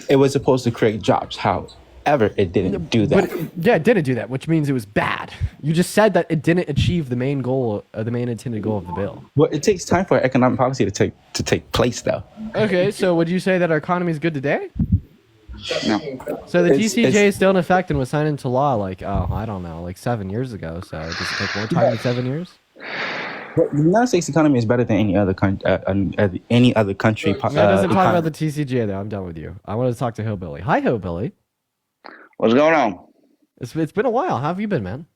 it was supposed to create jobs. However, it didn't do that. It didn't do that, which means it was bad. You just said that it didn't achieve the main goal, the main intended goal of the bill. Well, it takes time for economic policy to take place, though. Okay, so would you say that our economy is good today? No. So the TCJ is still in effect and was signed into law I don't know, 7 years ago. So does it take more time than 7 years? Well, the United States economy is better than any other country. That doesn't talk about the TCJ though. I'm done with you. I want to talk to Hillbilly. Hi, Hillbilly. What's going on? It's been a while. How have you been, man?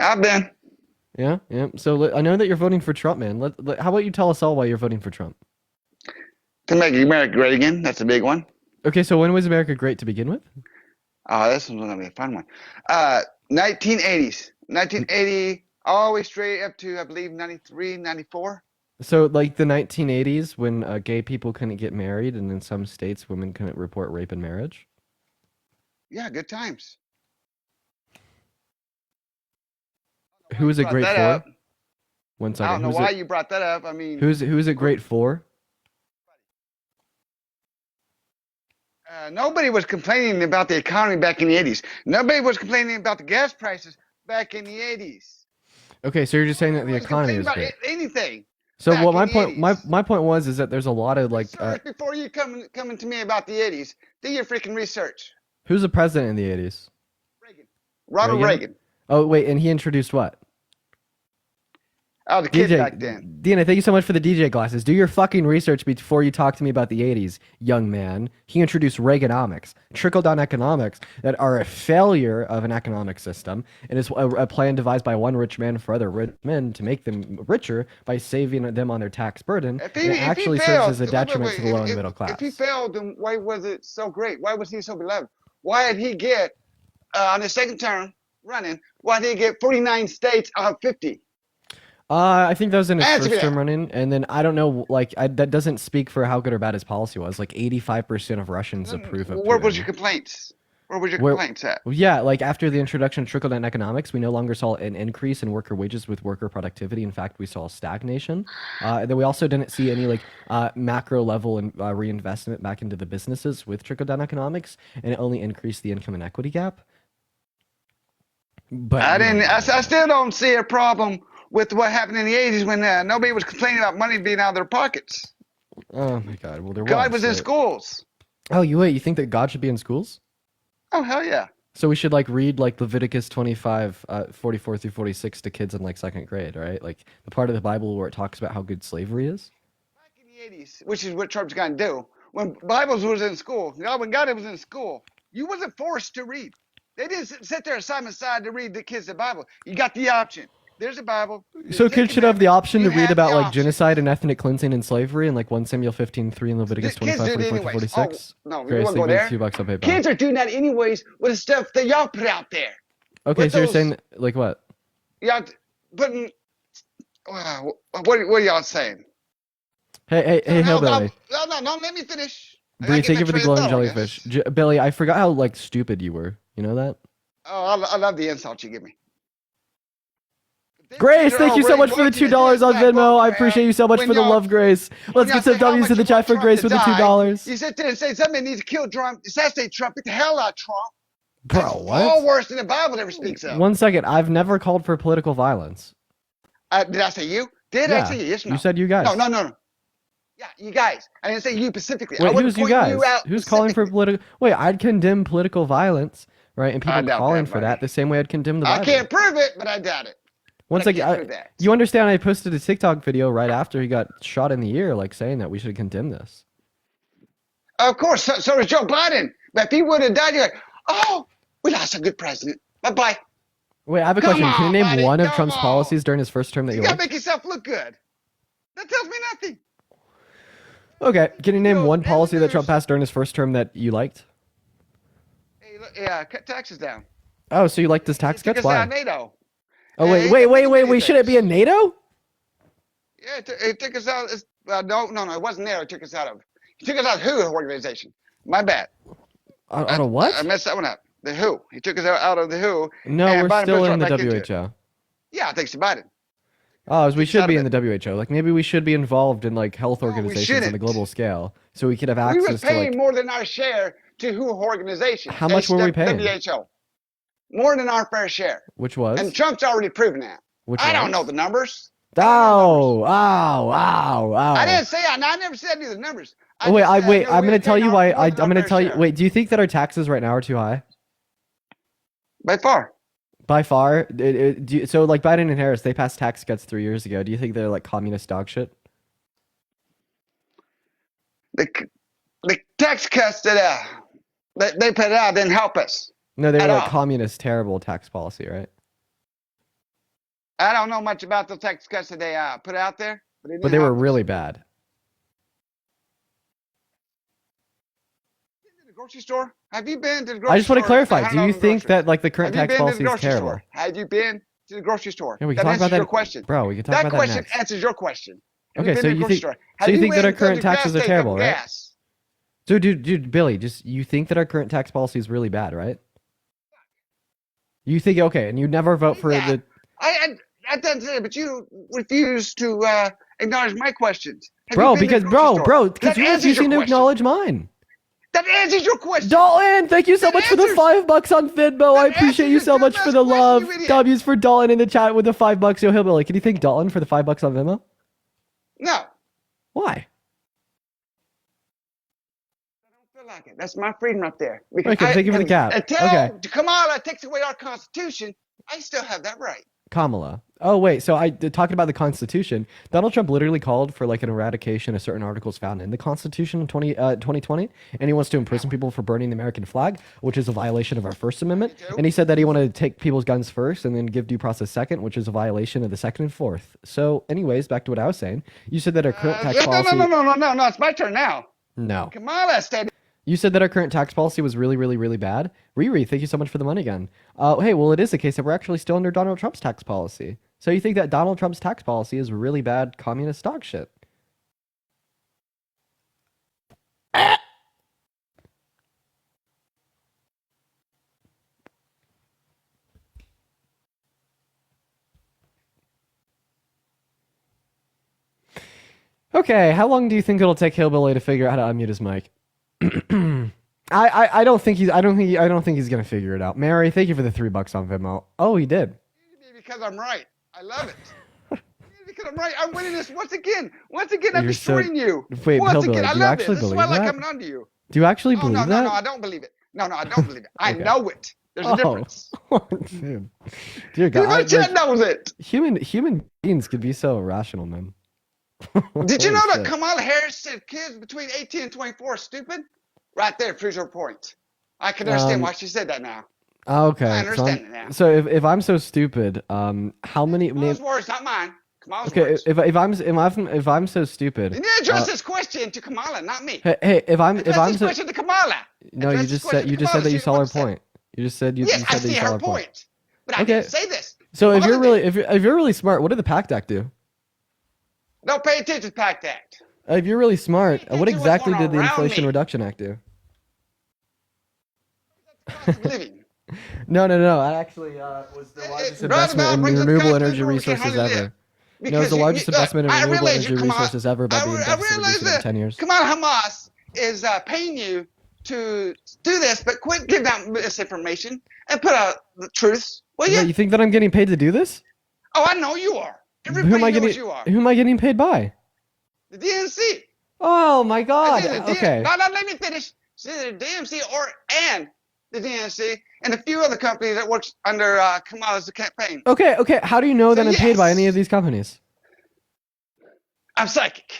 I've been. Yeah. So I know that you're voting for Trump, man. How about you tell us all why you're voting for Trump? To make America great again. That's a big one. Okay, so when was America great to begin with? Oh, this one's going to be a fun one. 1980s. 1980, all the way straight up to, I believe, 93, 94. So, the 1980s when gay people couldn't get married, and in some states, women couldn't report rape and marriage? Yeah, good times. Who is it great for? Up. 1 second. I don't know why you brought that up. I mean, who's it great for? Nobody was complaining about the economy back in the 80s. Nobody was complaining about the gas prices back in the 80s. Okay, so you're just saying that the economy is great. Anything. So what my point was is that there's a lot of before you coming to me about the 80s, do your freaking research. Who's the president in the 80s? Ronald Reagan. Oh wait, and he introduced what? Oh, the kid back then. Dina, thank you so much for the DJ glasses. Do your fucking research before you talk to me about the 80s, young man. He introduced Reaganomics, trickle-down economics that are a failure of an economic system, and it's a plan devised by one rich man for other rich men to make them richer by saving them on their tax burden. It actually serves as a detriment to the low and middle class. If he failed, then why was it so great? Why was he so beloved? Why did he get, on his second term running, why did he get 49 states out of 50? I think that was in his first term running, and then I don't know, that doesn't speak for how good or bad his policy was. 85% of Russians approve of. Where was your complaints? Where was your complaints at? Yeah, after the introduction of trickle-down economics, we no longer saw an increase in worker wages with worker productivity. In fact, we saw stagnation. And then we also didn't see any macro level and reinvestment back into the businesses with trickle-down economics, and it only increased the income inequity gap. But I still don't see a problem with what happened in the 80s when nobody was complaining about money being out of their pockets. Oh my God! Well, God was in schools. Oh, you think that God should be in schools? Oh, hell yeah. So we should like read like Leviticus 25, 44 through 46 to kids in like second grade, right? Like the part of the Bible where it talks about how good slavery is. Back in the 80s, which is what Trump's going to do. When Bibles was in school, when God was in school, you wasn't forced to read. They didn't sit there side by side to read the kids the Bible. You got the option. There's a Bible. So kids should have the option to read about like genocide and ethnic cleansing and slavery and like 1 Samuel 15:3 and Leviticus 25, 44 through 46. Oh, no, we Grace, won't go there. $2 on PayPal. Kids are doing that anyways with the stuff that y'all put out there. Okay, with so you're those- saying like what? Y'all putting. Wow, what are y'all saying? Hey, Hillbilly. No, let me finish. Bree, thank you for the glowing jellyfish. Billy, I forgot how like stupid you were. You know that? Oh, I love the insult you give me. Grace, thank you so much for the $2 on Venmo. I appreciate you so much for the love, Grace. Let's get some W's in the chat for Grace with the $2. You sit there and say somebody needs to kill Trump, assassinate Trump, get the hell out of Trump. Bro, That's what? all worse than the Bible ever speaks of. 1 second. I've never called for political violence. Did I say you? Did I say you? Yes or no? You said you guys. No. Yeah, you guys. I didn't say you specifically. Wait, I who's you guys? Who's calling for political? Wait, I'd condemn political violence, right? And people doubt calling that, for buddy. that the same way I'd condemn the Bible. I can't prove it, but I doubt it. Once I again, can't prove that. you understand? I posted a TikTok video right after he got shot in the ear, like saying that we should condemn this. Of course, so does Joe Biden. But if he would have died, you're like, oh, we lost a good president. Bye-bye. Wait, I have a Come question. Can you on, name buddy, one of come Trump's on. policies during his first term that you You got to liked? make yourself look good. That tells me nothing. Okay, can you name one policy that Trump passed during his first term that you liked? Hey, look, yeah, cut taxes down. Oh, so you liked his tax Took cuts? us out Why? of NATO. Oh, Yeah, he wait. Should it be in NATO? Yeah, it took us out. No, it wasn't there. It took us out of. He took us out of WHO organization. My bad. Out of what? I messed that one up. The WHO. He took us out of the WHO. No, and we're Biden still pushed in right the back into it. WHO. Yeah, thanks to Biden. Oh, we should out be of in the WHO. Like maybe we should be involved in like health organizations on a shouldn't. global scale, so we could have We was access to paying like. more than our share to WHO organization. How much were we paying? WHO. More than our fair share. Which was? And Trump's already proven that. Which I don't was? know the numbers. Oh. I didn't say I never said I knew the numbers. Oh, wait, I'm going to tell you why. I'm going going to tell you. Wait, do you think that our taxes right now are too high? By far. By far. So like Biden and Harris, they passed tax cuts 3 years ago. Do you think they're like communist dog shit? The tax cuts that they put out didn't help us. No, they were At like all. communist, terrible tax policy, right? I don't know much about the tax cuts that they put out there, but, But they were really bad. To the grocery store? Have you been to the grocery store? I just want to clarify. I Do don't you know the think grocery- that like the current Have you tax been to policy the is grocery terrible? store? Have you been to the grocery store? Yeah, we can talk answers about that. your question. Bro, we can talk about that question next. answers your question. Have Okay, been so to the you grocery think store? so Have you think that went our to current the gas taxes are station terrible, for right? gas? So, dude, Billy, just you think that our current tax policy is really bad, right? You think okay, and you never vote for the. I didn't say it, but you refuse to acknowledge my questions. Have Bro, you been to because the grocery store? because That you're answers refusing your to question. acknowledge mine. That answers your question. Dalton, thank you so much for the $5 on Venmo. I appreciate you so much for the love. W's for Dalton in the chat with the $5. Yo, Hillbilly, can you thank Dalton for the $5 on Venmo? No. Why? I don't feel like it. That's my freedom up there. Okay, thank you for the cap. Until Kamala takes away our Constitution, I still have that right. Kamala. Oh wait, so talking about the Constitution, Donald Trump literally called for like an eradication of certain articles found in the Constitution in 2020, and he wants to imprison people for burning the American flag, which is a violation of our First Amendment. And he said that he wanted to take people's guns first and then give due process second, which is a violation of the Second and Fourth. So, anyways, back to what I was saying. You said that our current tax policy. No. It's my turn now. No. Kamala stated. You said that our current tax policy was really, really, really bad. Riri, thank you so much for the money again. Hey, well, it is the case that we're actually still under Donald Trump's tax policy. So you think that Donald Trump's tax policy is really bad communist dog shit? Okay, how long do you think it'll take Hillbilly to figure out how to unmute his mic? I don't think he's gonna figure it out. Mary, thank you for the $3 on Venmo. Oh, he did. Because I'm right. I love it. Because I'm right. I'm winning this once again. Once again, I'm You're so- destroying you. Wait, once Hillbilly, again, I do you love actually it. This is believe why I like that? coming on to you. Do you actually Oh, believe no, that? no, I don't believe it. No, I don't believe it. I Okay. know it. There's a difference. Dude. Dear God. Even Chet knows it. Human beings could be so irrational, man. Did you know Holy that shit. Kamala Harris said kids between 18 and 24 are stupid? Right there proves her point. I can understand why she said that now. Okay. I understand it now. So if I'm so stupid, how many Kamala's words, not mine. Kamala's Okay, words. if I'm so stupid. You need to address this question to Kamala, not me. Hey, if I'm Address this so question to Kamala. no, Address you this just question said to you just Kamala. said that you She's saw her upset. point. You just said you Yes, you I said that see you saw her her point. point. But I Okay. didn't say this. So if Kamala you're really did. if you're really smart, what did the PACT Act do? Don't pay attention to the PACT Act. If you're really smart, what attention to what's exactly going did the around Inflation me. Reduction Act do? Cost of living. No. It actually was the largest brought investment about in brings up renewable cost of energy living where we can resources hardly ever. live. No, it was Because the largest investment in I renewable realize energy Kamala, resources ever by being I deficit realize reducing in 10 years. Kamala Hamas is paying you to do this, but quit giving out misinformation and put out the truths. Will Yeah, you? you think that I'm getting paid to do this? Oh, I know you are. Who Everybody am I knows getting? you are. Who am I getting paid by? The DNC. Oh my God! It's either Okay. No, let me finish. It's either the DNC and the DNC and a few other companies that works under Kamala's campaign. Okay. How do you know So that I'm paid by yes. any of these companies? I'm psychic.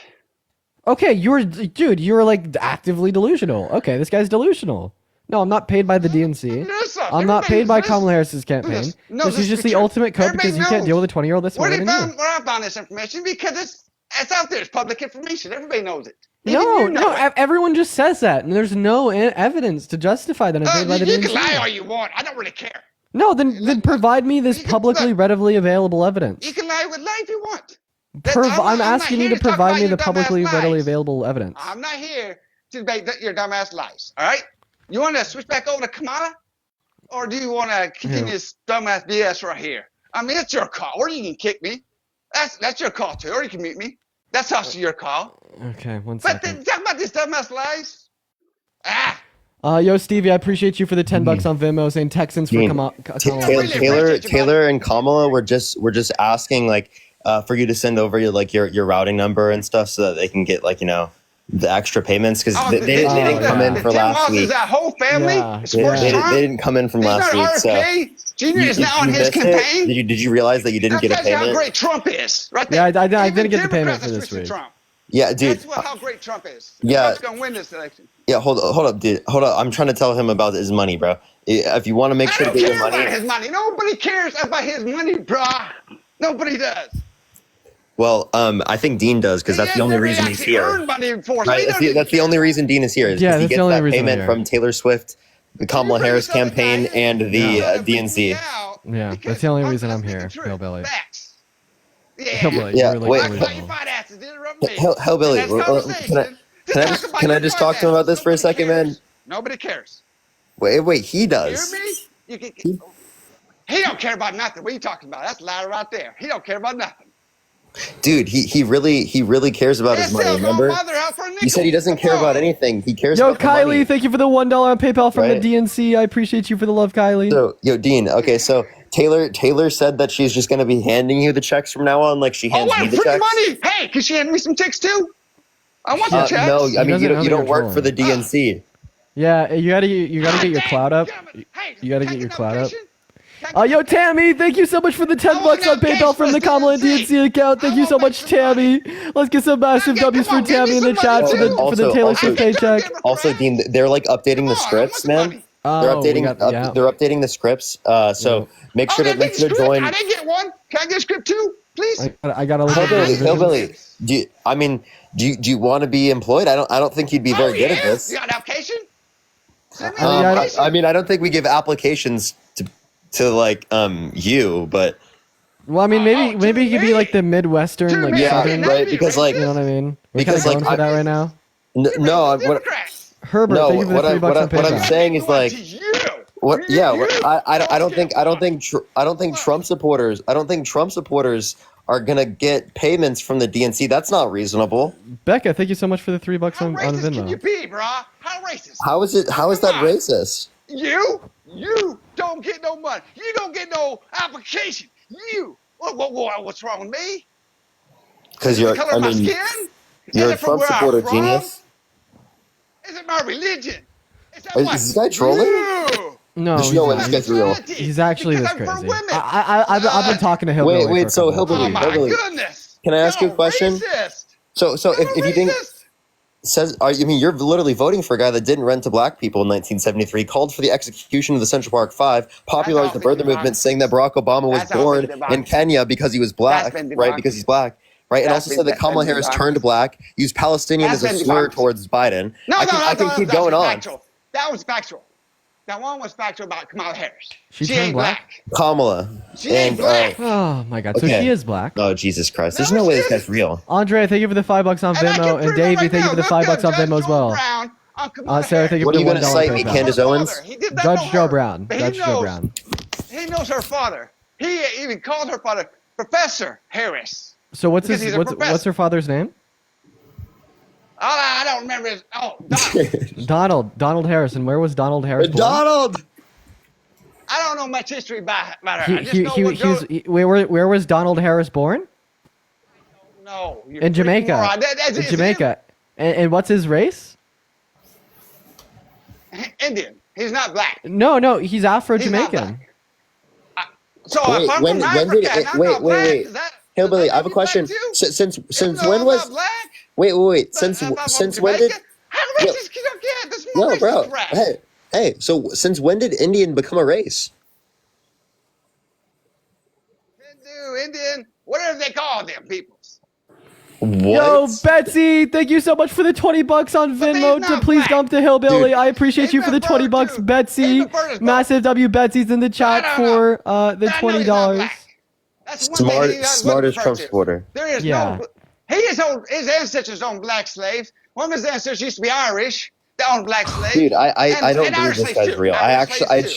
Okay, you're like actively delusional. Okay, this guy's delusional. No, I'm not paid by the DNC. Listen, I'm not paid by everybody Kamala Harris's campaign. listen. No, She's listen just to the me. ultimate cope Everybody because you can't knows. deal with a 20-year-old that's Where smarter than you. I found this information because it's out there. It's public information. Everybody knows it. Even you know it. Everyone just says that, and there's no evidence to justify that I'm paid by the You DNC. can lie all you want. I don't really care. No, then provide me this publicly, readily available evidence. You can lie if you want. I'm asking you to provide me the publicly, readily lies. available evidence. I'm not here to debate your dumbass lies. All right? You want to switch back over to Kamala, or do you want to continue this dumbass BS right here? I mean, it's your call. Or you can kick me. That's your call too. Or you can mute me. That's also your call. Okay, one But second. talk about these dumbass lies. Yo, Stevie, I appreciate you for the $10 on Venmo saying Texans for Kamala. Taylor and Kamala were just asking like for you to send over your routing number and stuff so that they can get the extra payments because they didn't come in for last week. That whole family. They didn't come in from last week. So Junior is now on his campaign. Did you realize that you didn't get a payment? How great Trump is, right Yeah, there. I didn't get the payment for this week. Trump. Yeah, dude. That's how great Trump is. Yeah. Trump's gonna win this election. Yeah, hold up, dude. Hold up. I'm trying to tell him about his money, bro. If you want to make sure to get your money. About his money. Nobody cares about his money, brah. Nobody does. Well, I think Dean does because that's the only reason he's here. Right? That's the only reason Dean is here. Is Yeah, he that's gets the only that reason payment I'm from Taylor Swift, the Kamala Harris campaign, and the DNC. Yeah, that's the only reason I'm here, Hillbilly. Yeah. Hillbilly, Yeah, you're wait. Hillbilly, can I just talk to him about this for a second, man? Nobody cares. Wait, he does. You hear me? He don't care about nothing. What are you talking about? That's a lie right there. He don't care about nothing. Dude, he really cares about his money. Remember? You said he doesn't care about anything. He cares about the Kylie, money. thank you for the $1 on PayPal from Right. the DNC. I appreciate you for the love, Kylie. So, Dean. Okay, so Taylor said that she's just going to be handing you the checks from now on, like she hands me the free checks. money. Hey, can she hand me some checks too? I want the checks. No, I mean you don't work for the DNC. Yeah, you gotta get your clout up. You gotta get your clout up. Yo, Tammy, thank you so much for the $10 on PayPal from the Kamala DNC account. Thank you so much, Tammy. Let's get some massive W's for Tammy in the chat for the Taylor Swift paycheck. Also, Dean, they're like updating the scripts, man. They're updating the scripts. So make sure to join. I didn't get one. Can I get a script too, please? I gotta look at Hillbilly. Do you want to be employed? I don't think you'd be very good at this. You got an application? I mean, I don't think we give applications to like you, but well, I mean, maybe you could be like the Midwestern, like Southern, right? Because like, you know what I mean? We're because going like for that right now. No, Herbert, no, thank you for the $3 on what I'm PayPal. saying is like, I don't think Trump supporters are gonna get payments from the DNC. That's not reasonable. Becca, thank you so much for the $3 on Racist Venmo. can you be, brah? How racist? How is that racist? You don't get no money. You don't get no application. What's wrong with me? Because the color of my skin? You're a Trump supporter, genius. Is it my religion? Is this guy trolling? No, There's he's no way not. this guy's real. He's actually this Because I'm for crazy. women. I've been talking to Hillbilly. Wait, for a so couple of Hillbilly, Oh my Hillbilly, goodness! can I ask you a question? Racist. So if you think Racist. you're literally voting for a guy that didn't rent to black people in 1973, called for the execution of the Central Park Five, popularized the birther movement, saying that Barack Obama was That's all born been in Kenya because he was black, That's been right? Because he's black, right? And That's also said that been- Kamala that's been Harris debunked. turned black, used Palestinian That's as a been slur debunked. towards Biden. No, I can keep going on. Factual. That was factual. That one was factual about Kamala Harris. She She turned ain't black? black. Kamala. She ain't black. Oh my God! So Okay. she is black. Oh Jesus Christ! There's No, no way she this guy's real. Andre, thank you for the $5 on And I can Venmo, and prove it Davey, right thank you now. for the Look $5 up on Judge Venmo as Joe well. Brown on Kamala Sarah, thank you What for are the you gonna $1 cite me, PayPal. Candace Owens? He did not Judge know Joe her, Brown. but he Judge Joe knows- Brown. He knows her father. He even called her father Professor Harris. So what's Because his he's a what's professor. her father's name? Oh, I don't remember his. Oh, Donald. Donald Harrison. Where was Donald Harris born? Donald. I don't know much history about her. I just know He what was where was Donald Harris born? No, you In freaking Jamaica. moron. That's In his Jamaica. And what's his race? Indian. He's not black. No, he's He's not Afro-Jamaican. So Wait, if I'm when from did Africa it? and I'm Wait, not wait, black, wait. does that- Hillbilly, does that I have a make me black question. too? Since Even though when I'm was? not black, Wait. but if I'm from Since when did? Jamaica, how Yo, racist can you get? This is more No, racist bro. crap. Hey. So since when did Indian become a race? Hindu, Indian, whatever they call them peoples. What? Yo, Betsy, thank you so much for the $20 on But he's Venmo to not please black. dump to Hillbilly. Dude. I appreciate He's you for the been burned, $20, too. Betsy. He's been burned as well. Massive W Betsy's in the chat No. for the I know he's not $20. black. That's one thing he Smart as wasn't Trump to. supporter. There is Yeah. no. His ancestors owned black slaves. One of his ancestors used to be Irish. They owned black slaves. Dude, I And don't believe Irish this slaves guy's too. real. Irish I slaves too.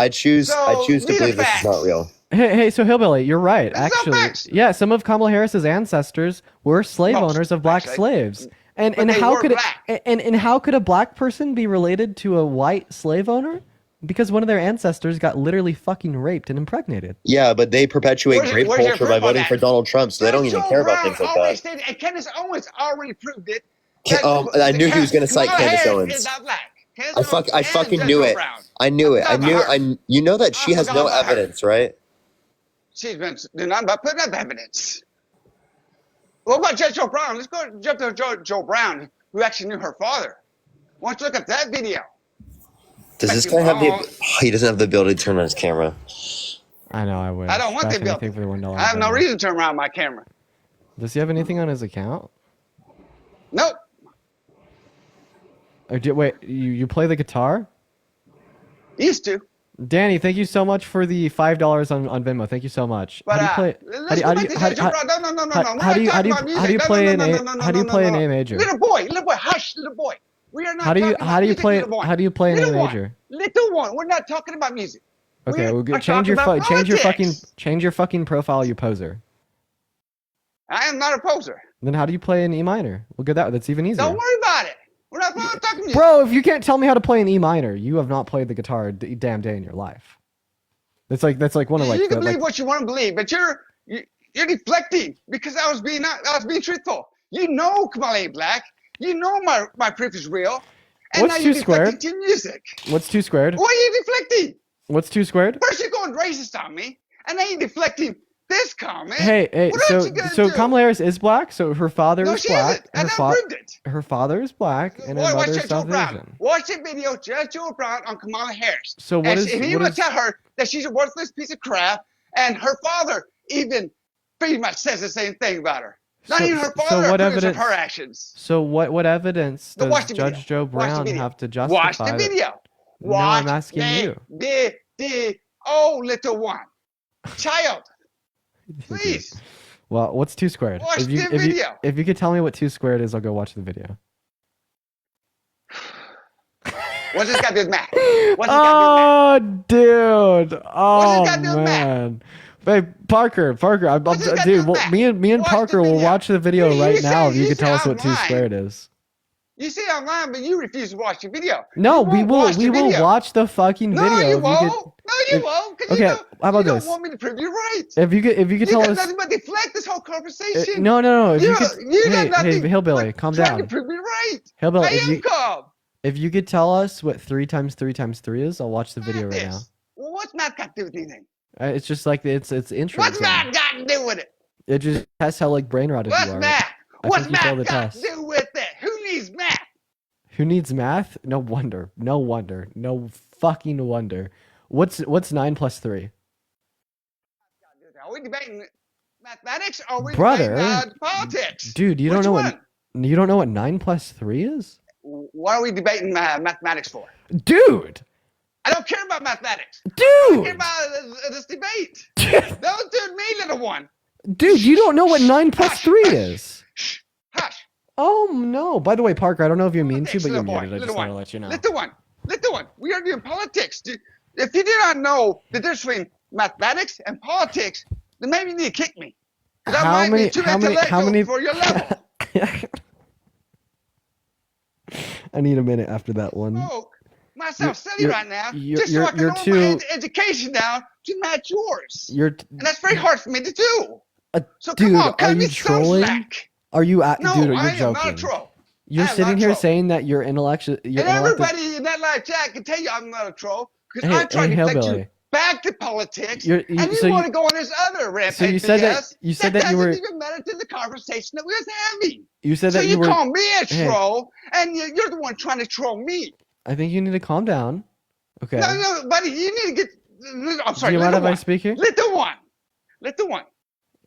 choose So, to these are believe this is facts. not real. Hey, so Hillbilly, you're right. This is all Actually, facts. yeah, some of Kamala Harris's ancestors were slave Most, owners of black actually. slaves. And But they how were could black. and how could a black person be related to a white slave owner? Because one of their ancestors got literally fucking raped and impregnated. Yeah, but they perpetuate Where's rape your culture by proof on voting that? for Donald Trump, so they don't even Joe care about Brown things like already that. stated, and Candace Owens already proved it. I knew he was gonna cite Kamala Candace Harris Owens. Is not black. Candace I Owens fucking and knew Joe it. Brown. I knew it. I'm talking about her. You know that she I'm has talking no about her. evidence, right? She's been doing nothing but putting up evidence. What about Judge Joe Brown? Let's go jump to Joe Brown, who actually knew her father. Why don't you look at that video? Does this Becky guy have the? Brown. He doesn't have the ability to turn on his camera. I know, I wish. I don't want Back the bill. anything for the $1 I have no Venmo. reason to turn around my camera. Does he have anything on his account? Nope. Or wait, you play the guitar? Used to. Danny, thank you so much for the $5 on Venmo. Thank you so much. But how do you play? let's go back to Judge Joe Brown. No. How do you play an A major? Little boy, hush, little boy. We are not How do you talking about music, little boy. how do you play an A Little one. major? Little one. We're not talking about music. Okay, We well, are change your talking about change your fucking profile, you poser. I am not a poser. Then how do you play an E minor? We'll get that. That's even easier. Don't worry about it. We're not talking music. Bro, if you can't tell me how to play an E minor, you have not played the guitar a damn day in your life. That's like one of You can believe what you want to believe, but you're deflecting because I was being truthful. You know Kamala ain't black. You know my proof is real. And What's now you're 2 squared? deflecting to music. What's 2 squared? Why are you deflecting? What's 2 squared? First you're going racist on me, and then you're deflecting this comment. Hey, What else you gonna so do? Kamala Harris is black, so her father No, is she black. isn't, and I proved it. Her father is black, and her Watch mother is Judge Joe South Brown. Asian. Watch the video, Judge Joe Brown on Kamala Harris. So what and is- and he what will is- tell her that she's a worthless piece of crap, and her father even pretty much says the same thing about her. Not even her father what approves evidence? of her actions. So what evidence No, does watch the Judge video. Joe Watch the Brown video. have to justify? Watch the that- video. No, Watch I'm asking you. the little one. Child. Please. Well, what's 2 squared? Watch if you the if you video. if you could tell me what 2 squared is, I'll go watch the video. What's this got to do with math? What's this got to do with math? Oh, dude. Oh, got to do with math? man. Hey, Parker, I'm What's this got to do dude. with Well, math? me and Watch Parker the will video. watch the video You right say- now if you you could say tell us what 2 online. squared is. You see it online, but you refuse to watch the video. No, You we won't will watch the video. watch the fucking No, video. you if won't. could- No, you if- won't. 'Cause Okay, you don't, how about you this? don't want me to prove you right. If you could You tell got us. nothing but deflect this whole conversation. No. If you You could, got hey, nothing Hillbilly, but calm trying down. to prove me right. Hillbilly, I if am you- calm. If you could tell us what 3 times 3 times 3 is, I'll watch the video right now. Well, what's math got to do with anything? It's just like it's intro. What's exam. math got to do with it? It just tests how like brain rotted What's you are. math? I What's think you failed math the got test. to do with it? Who needs math? Who needs math? No wonder. No wonder. No fucking wonder. What's 9 plus 3? Are we debating mathematics or are we Brother, debating politics? Dude, you don't know what 9 plus 3 is? What are we debating mathematics for? Dude! I don't care about mathematics. Dude! I don't care about this debate. Don't do me, little one. Dude, you don't know what 9 plus 3 is. Hush. Oh no. By the way, Parker, I don't know if you mean to, but you're Little boy, muted. I just little want to one. let you know. Little one. We are doing politics. If you do not know the difference between mathematics and politics, then maybe you need to kick me. That might be too intellectual for your level. I need a minute after that one. Myself study right now, just so I can lower my education down to match yours. And that's very hard for me to do. So dude, come on, cut are me you some trolling? slack. Are you No, dude, are you I am joking? not a troll. You're sitting here saying that you're intellectual. And everybody in that live chat can tell you I'm not a troll because I'm trying to deflect you back to politics, and you want to go on this other rampage. So you said that you said that you were. Doesn't even matter to the conversation that we was having. You said that you were. call me a troll, and you're the one trying to troll me. I think you need to calm down. Okay. No, buddy, you need to get. I'm sorry. Do you mind if I speak here? Little one.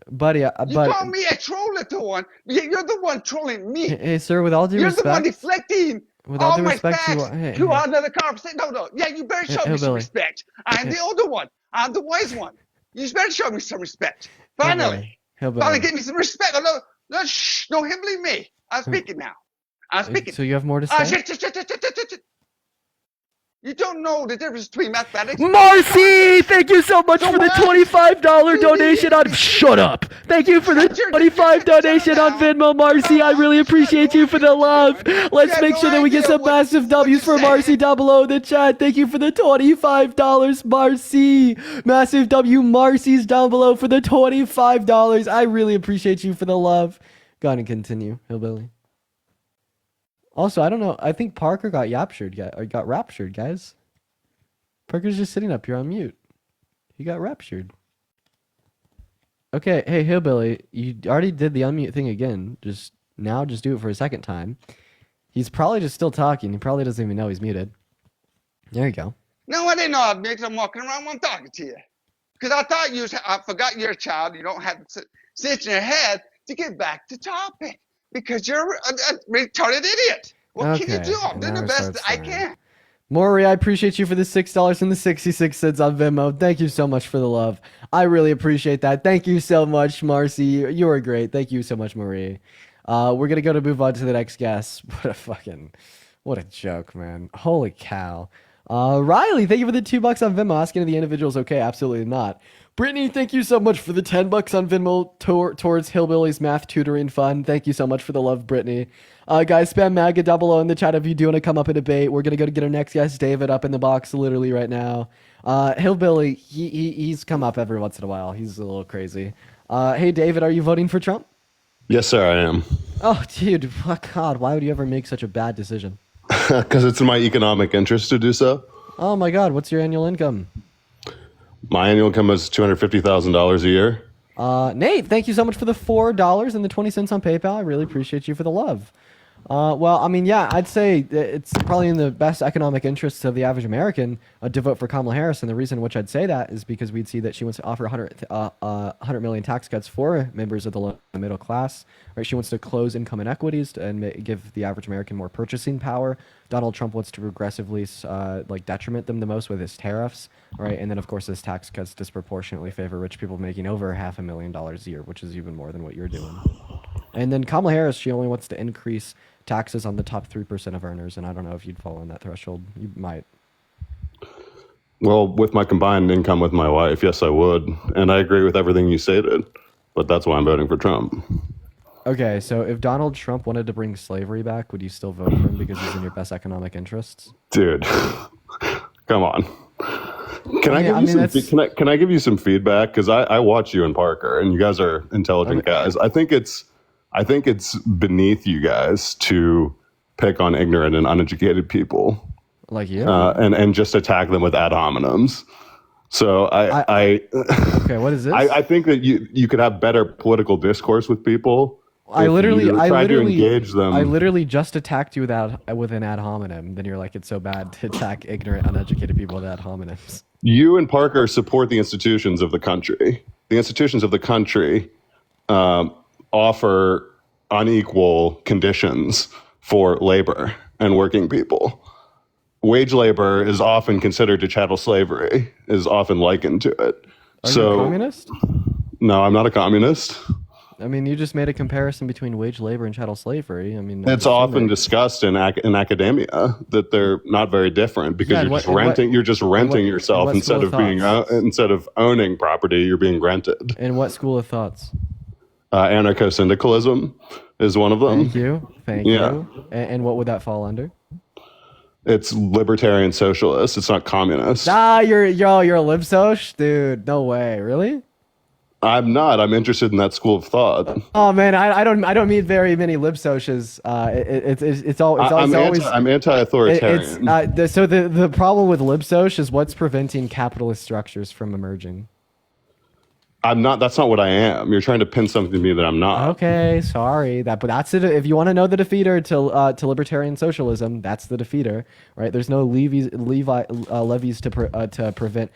Buddy, you call me a troll, little one. You're the one trolling me. Hey, sir, with all due you're respect. You're the one deflecting with all all due my respect, facts to another conversation. No. Yeah, you better show me some respect. I'm the older one. I'm the wise one. You better show me some respect. Finally give me some respect. No, him leave me. I'm speaking now. I'm speaking. So you have more to say? You don't know the difference between mathematics. Marcy, thank you so much for the $25 donation on. Shut up. Thank you for the $25 donation on Venmo, Marcy. I really appreciate you for the love. Let's make sure that we get some massive W's for Marcy down below in the chat. Thank you for the $25, Marcy. Massive W, Marcy's down below for the $25. I really appreciate you for the love. Go on and continue, Hillbilly. Also, I don't know. I think Parker got raptured, guys. Parker's just sitting up here on mute. He got raptured. Okay, hey, Hillbilly, you already did the unmute thing again. Just do it for a second time. He's probably just still talking. He probably doesn't even know he's muted. There you go. No, I didn't know I'd because I'm walking around when I'm talking to you. Because I thought I forgot you're a child. You don't have to sit in your head to get back to topic. Because you're a retarded idiot. What can you do? I'm doing the best that I can. Maury, I appreciate you for the $6 and the 66 cents on Venmo. Thank you so much for the love. I really appreciate that. Thank you so much, Marcy. You were great. Thank you so much, Marie. We're going to move on to the next guest. What a joke, man. Holy cow. Riley, thank you for the $2 on Venmo. Asking if the individual's okay. Absolutely not. Brittany, thank you so much for the $10 on Venmo towards Hillbilly's math tutoring fund. Thank you so much for the love, Brittany. Guys, spam MAGA down below in the chat if you do want to come up and debate. We're going to go to get our next guest, David, up in the box literally right now. Hillbilly, he's come up every once in a while. He's a little crazy. Hey, David, are you voting for Trump? Yes, sir, I am. Oh, dude, God, why would you ever make such a bad decision? Because it's in my economic interest to do so. Oh, my God, what's your annual income? My annual income is $250,000 a year. Nate, thank you so much for the $4 and the 20 cents on PayPal. I really appreciate you for the love. Well, I mean, yeah, I'd say it's probably in the best economic interests of the average American to vote for Kamala Harris. And the reason which I'd say that is because we'd see that she wants to offer 100 million tax cuts for members of the low and middle class. Right? She wants to close income inequities and give the average American more purchasing power. Donald Trump wants to progressively detriment them the most with his tariffs. Right? And then, of course, his tax cuts disproportionately favor rich people making over $500,000 a year, which is even more than what you're doing. And then Kamala Harris, she only wants to increase taxes on the top 3% of earners, and I don't know if you'd fall in that threshold. You might. Well, with my combined income with my wife, yes, I would. And I agree with everything you stated, but that's why I'm voting for Trump. Okay, so if Donald Trump wanted to bring slavery back, would you still vote for him because he's in your best economic interests? Dude, come on. Can I give you some feedback? Because I watch you and Parker, and you guys are intelligent guys. I think it's beneath you guys to pick on ignorant and uneducated people, like you, and just attack them with ad hominems. So okay, what is this? I think that you could have better political discourse with people. I literally to engage them. I literally just attacked you with an ad hominem. Then you're like, it's so bad to attack ignorant, uneducated people with ad hominems. You and Parker support the institutions of the country. The institutions of the country offer unequal conditions for labor and working people. Wage labor is often considered to chattel slavery, is often likened to it. Are you a communist? No, I'm not a communist. I mean, you just made a comparison between wage labor and chattel slavery. I mean, it's often discussed in academia that they're not very different because you're just renting yourself instead of owning property. You're being rented. And what school of thoughts? Anarcho-syndicalism is one of them. Thank you. And what would that fall under? It's libertarian socialist. It's not communist. You're a lib-soc? Dude, no way. Really? I'm not. I'm interested in that school of thought. Oh man, I don't meet very many lib-socias. I'm anti-authoritarian. So the problem with lib-soc is what's preventing capitalist structures from emerging. I'm not. That's not what I am. You're trying to pin something to me that I'm not. Okay, sorry. But that's it. If you want to know the defeater to libertarian socialism, that's the defeater, right? There's no levies to prevent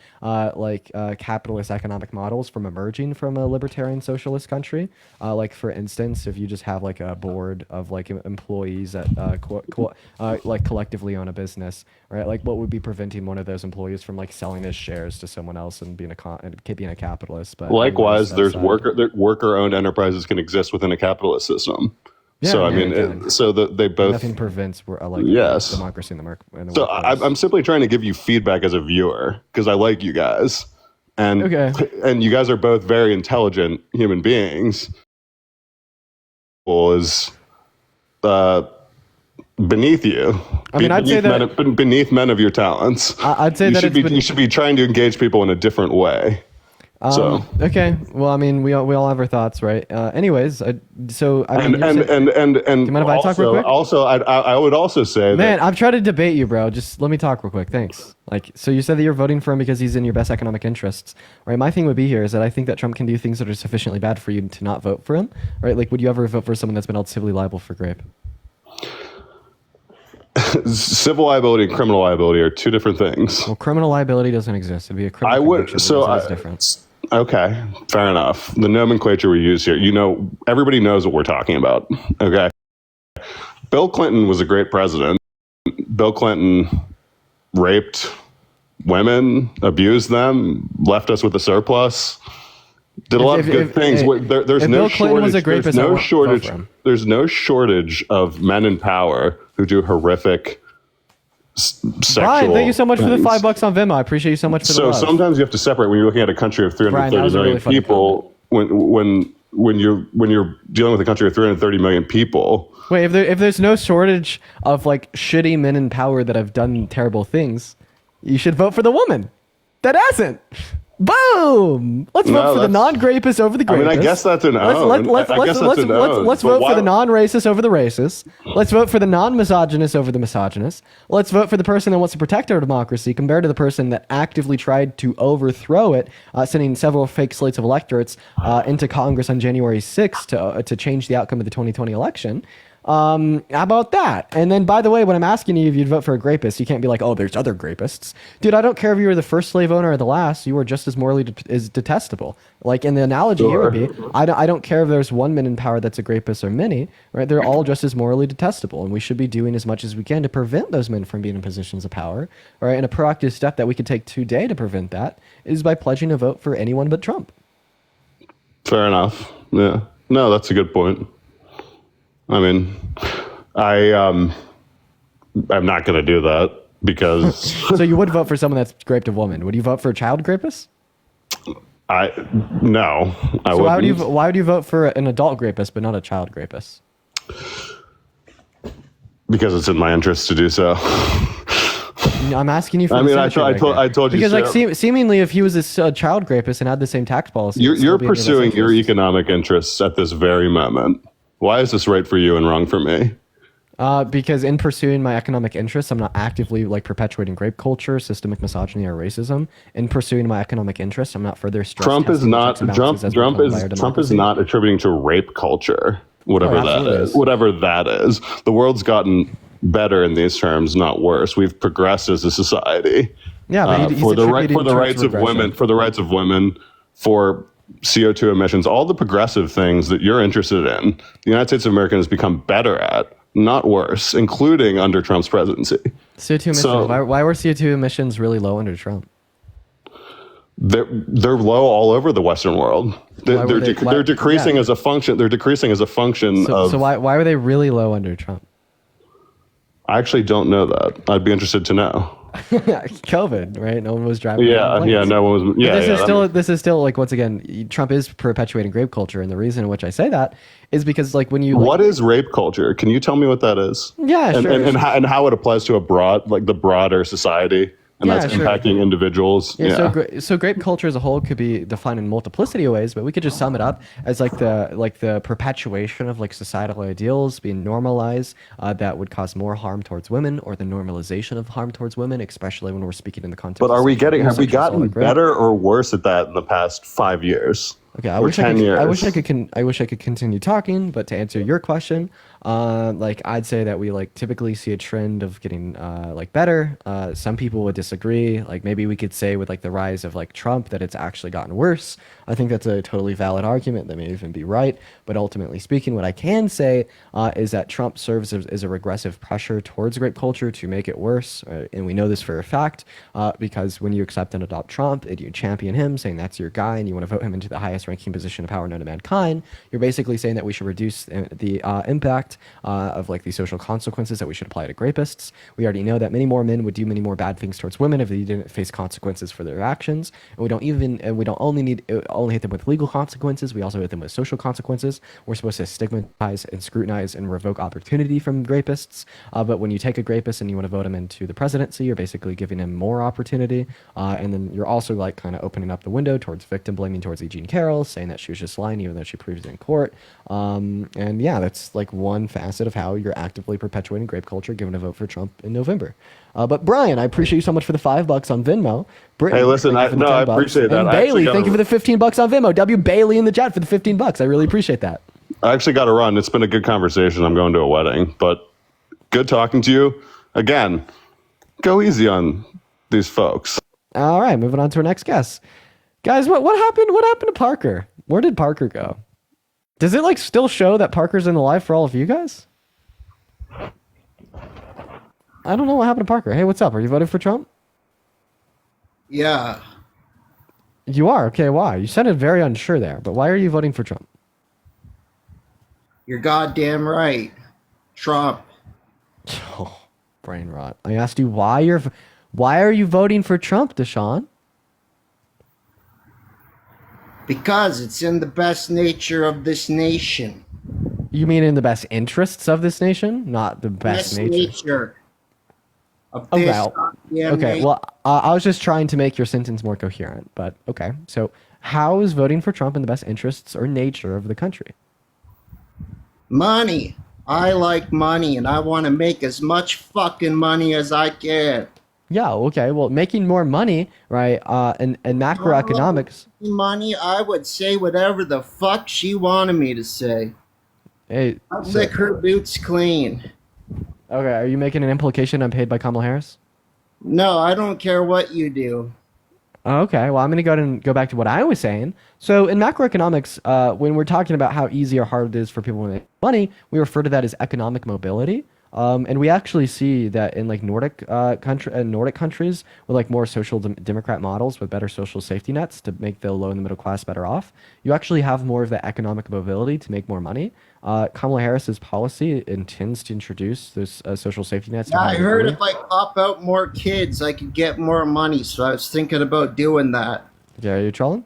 capitalist economic models from emerging from a libertarian socialist country. Like for instance, if you just have like a board of like employees that like collectively own a business, right? Like what would be preventing one of those employees from like selling his shares to someone else and being a capitalist? But likewise, there's worker-owned enterprises can exist within a capitalist system. Yeah, so they both nothing prevents democracy in the workplace. So I'm simply trying to give you feedback as a viewer because I like you guys, and you guys are both very intelligent human beings. Is beneath you. I mean, I'd say that beneath men of your talents. I'd say that you should be trying to engage people in a different way. Okay. Well, I mean, we all have our thoughts, right? Anyways, I mean, do you mind if I talk real quick? Also, I would also say I'm trying to debate you, bro. Just let me talk real quick. Thanks. So you said that you're voting for him because he's in your best economic interests, right? My thing would be here is that I think that Trump can do things that are sufficiently bad for you to not vote for him, right? Like, would you ever vote for someone that's been held civilly liable for rape? Civil liability and criminal liability are two different things. Well, criminal liability doesn't exist. It'd be a criminal conviction. That's different. Okay, fair enough. The nomenclature we use here, everybody knows what we're talking about. Okay. Bill Clinton was a great president. Bill Clinton raped women, abused them, left us with a surplus, did a lot of good things. There's no shortage. There's no shortage of men in power who do horrific sexual Brian, thank you so much things. for the $5 on Venmo. I appreciate you so much for the love. Sometimes you have to separate when you're looking at a country of 330 million people. When you're dealing with a country of 330 million people. Wait, if there's no shortage of like shitty men in power that have done terrible things, you should vote for the woman that hasn't. Boom! Let's vote for the non-grapist over the grapist. I mean, I guess that's an own. Let's vote for the non-racist over the racist. Let's vote for the non-misogynist over the misogynist. Let's vote for the person that wants to protect our democracy compared to the person that actively tried to overthrow it, sending several fake slates of electorates into Congress on January 6th to change the outcome of the 2020 election. How about that? And then, by the way, when I'm asking you if you'd vote for a grapist, you can't be like, oh, there's other grapists. Dude, I don't care if you were the first slave owner or the last. You were just as morally detestable. Like in the analogy here would be, I don't care if there's one man in power that's a grapist or many, right? They're all just as morally detestable, and we should be doing as much as we can to prevent those men from being in positions of power, right? And a proactive step that we could take today to prevent that is by pledging a vote for anyone but Trump. Fair enough. Yeah. No, that's a good point. I mean, I'm not going to do that because. So you would vote for someone that's raped a woman? Would you vote for a child rapist? No, I so wouldn't. Why would you vote for an adult rapist but not a child rapist? Because it's in my interest to do so. I'm asking you for. I mean, I told you. Because like seemingly, if he was a child rapist and had the same tax policy, you're pursuing your economic interests at this very moment. Why is this right for you and wrong for me? Because in pursuing my economic interests, I'm not actively like perpetuating rape culture, systemic misogyny, or racism. In pursuing my economic interests, I'm not further stress Trump is testing the not checks and balances as we're told by our Trump is democracy. not attributing to rape culture, whatever Oh, that absolutely is. is. Whatever that is. The world's gotten better in these terms, not worse. We've progressed as a society. Yeah, but he's for the attributing rights of regression. women, for CO2 emissions, all the progressive things that you're interested in, the United States of America has become better at, not worse, including under Trump's presidency. CO2 emissions. Why were CO2 emissions really low under Trump? They're low all over the Western world. They're decreasing as a function. They're decreasing as a function of. So why were they really low under Trump? I actually don't know that. I'd be interested to know. COVID, right? No one was driving. Yeah, no one was. Yeah, this is still like, once again, Trump is perpetuating rape culture, and the reason in which I say that is because like when you what is rape culture? Can you tell me what that is? Yeah, and, sure. And how it applies to the broader society. And that's impacting individuals. So grape culture as a whole could be defined in multiplicity of ways, but we could just sum it up as like the perpetuation of like societal ideals being normalized that would cause more harm towards women, or the normalization of harm towards women, especially when we're speaking in the context. But have we gotten grape? better or worse at that in the past 5 years? Okay, I wish I could continue talking, but to answer your question, like I'd say that we like typically see a trend of getting like better. Some people would disagree. Like maybe we could say with like the rise of like Trump that it's actually gotten worse. I think that's a totally valid argument that may even be right. But ultimately speaking, what I can say is that Trump serves as a regressive pressure towards rape culture to make it worse. And we know this for a fact because when you accept and adopt Trump and you champion him, saying that's your guy and you want to vote him into the highest ranking position of power known to mankind, you're basically saying that we should reduce the impact of like the social consequences that we should apply to rapists. We already know that many more men would do many more bad things towards women if they didn't face consequences for their actions. And we don't only hit them with legal consequences, we also hit them with social consequences. We're supposed to stigmatize and scrutinize and revoke opportunity from rapists. But when you take a rapist and you want to vote him into the presidency, you're basically giving him more opportunity. And then you're also like kind of opening up the window towards victim blaming towards Eugene Carroll, saying that she was just lying even though she proved it in court. And yeah, that's like one facet of how you're actively perpetuating rape culture, giving a vote for Trump in November. But Brian, I appreciate you so much for the $5 on Venmo. Brittany, hey, listen, I appreciate that. And Bailey, thank you for the $15 on Venmo. W Bailey in the chat for the $15. I really appreciate that. I actually got to run. It's been a good conversation. I'm going to a wedding, but good talking to you. Again, go easy on these folks. All right, moving on to our next guest. Guys, what happened? What happened to Parker? Where did Parker go? Does it like still show that Parker's in the live for all of you guys? I don't know what happened to Parker. Hey, what's up? Are you voting for Trump? Yeah. You are? Okay, why? You sounded very unsure there, but why are you voting for Trump? You're goddamn right. Trump. Oh, brain rot. I asked you why are you voting for Trump, Deshaun? Because it's in the best nature of this nation. You mean in the best interests of this nation? Not the best nature. Of this okay, well, I was just trying to make your sentence more coherent, but okay. So how is voting for Trump in the best interests or nature of the country? Money. I like money, and I want to make as much fucking money as I can. Yeah, okay. Well, making more money, right, and macroeconomics. Money, I would say whatever the fuck she wanted me to say. Hey, I'd lick her boots clean. Okay, are you making an implication I'm paid by Kamala Harris? No, I don't care what you do. Okay, well, I'm going to go ahead and go back to what I was saying. So in macroeconomics, when we're talking about how easy or hard it is for people to make money, we refer to that as economic mobility. And we actually see that in like Nordic countries with like more social democrat models with better social safety nets to make the low and the middle class better off, you actually have more of the economic mobility to make more money. Kamala Harris's policy intends to introduce those social safety nets. Yeah, I heard if I pop out more kids, I could get more money. So I was thinking about doing that. Yeah, are you trolling?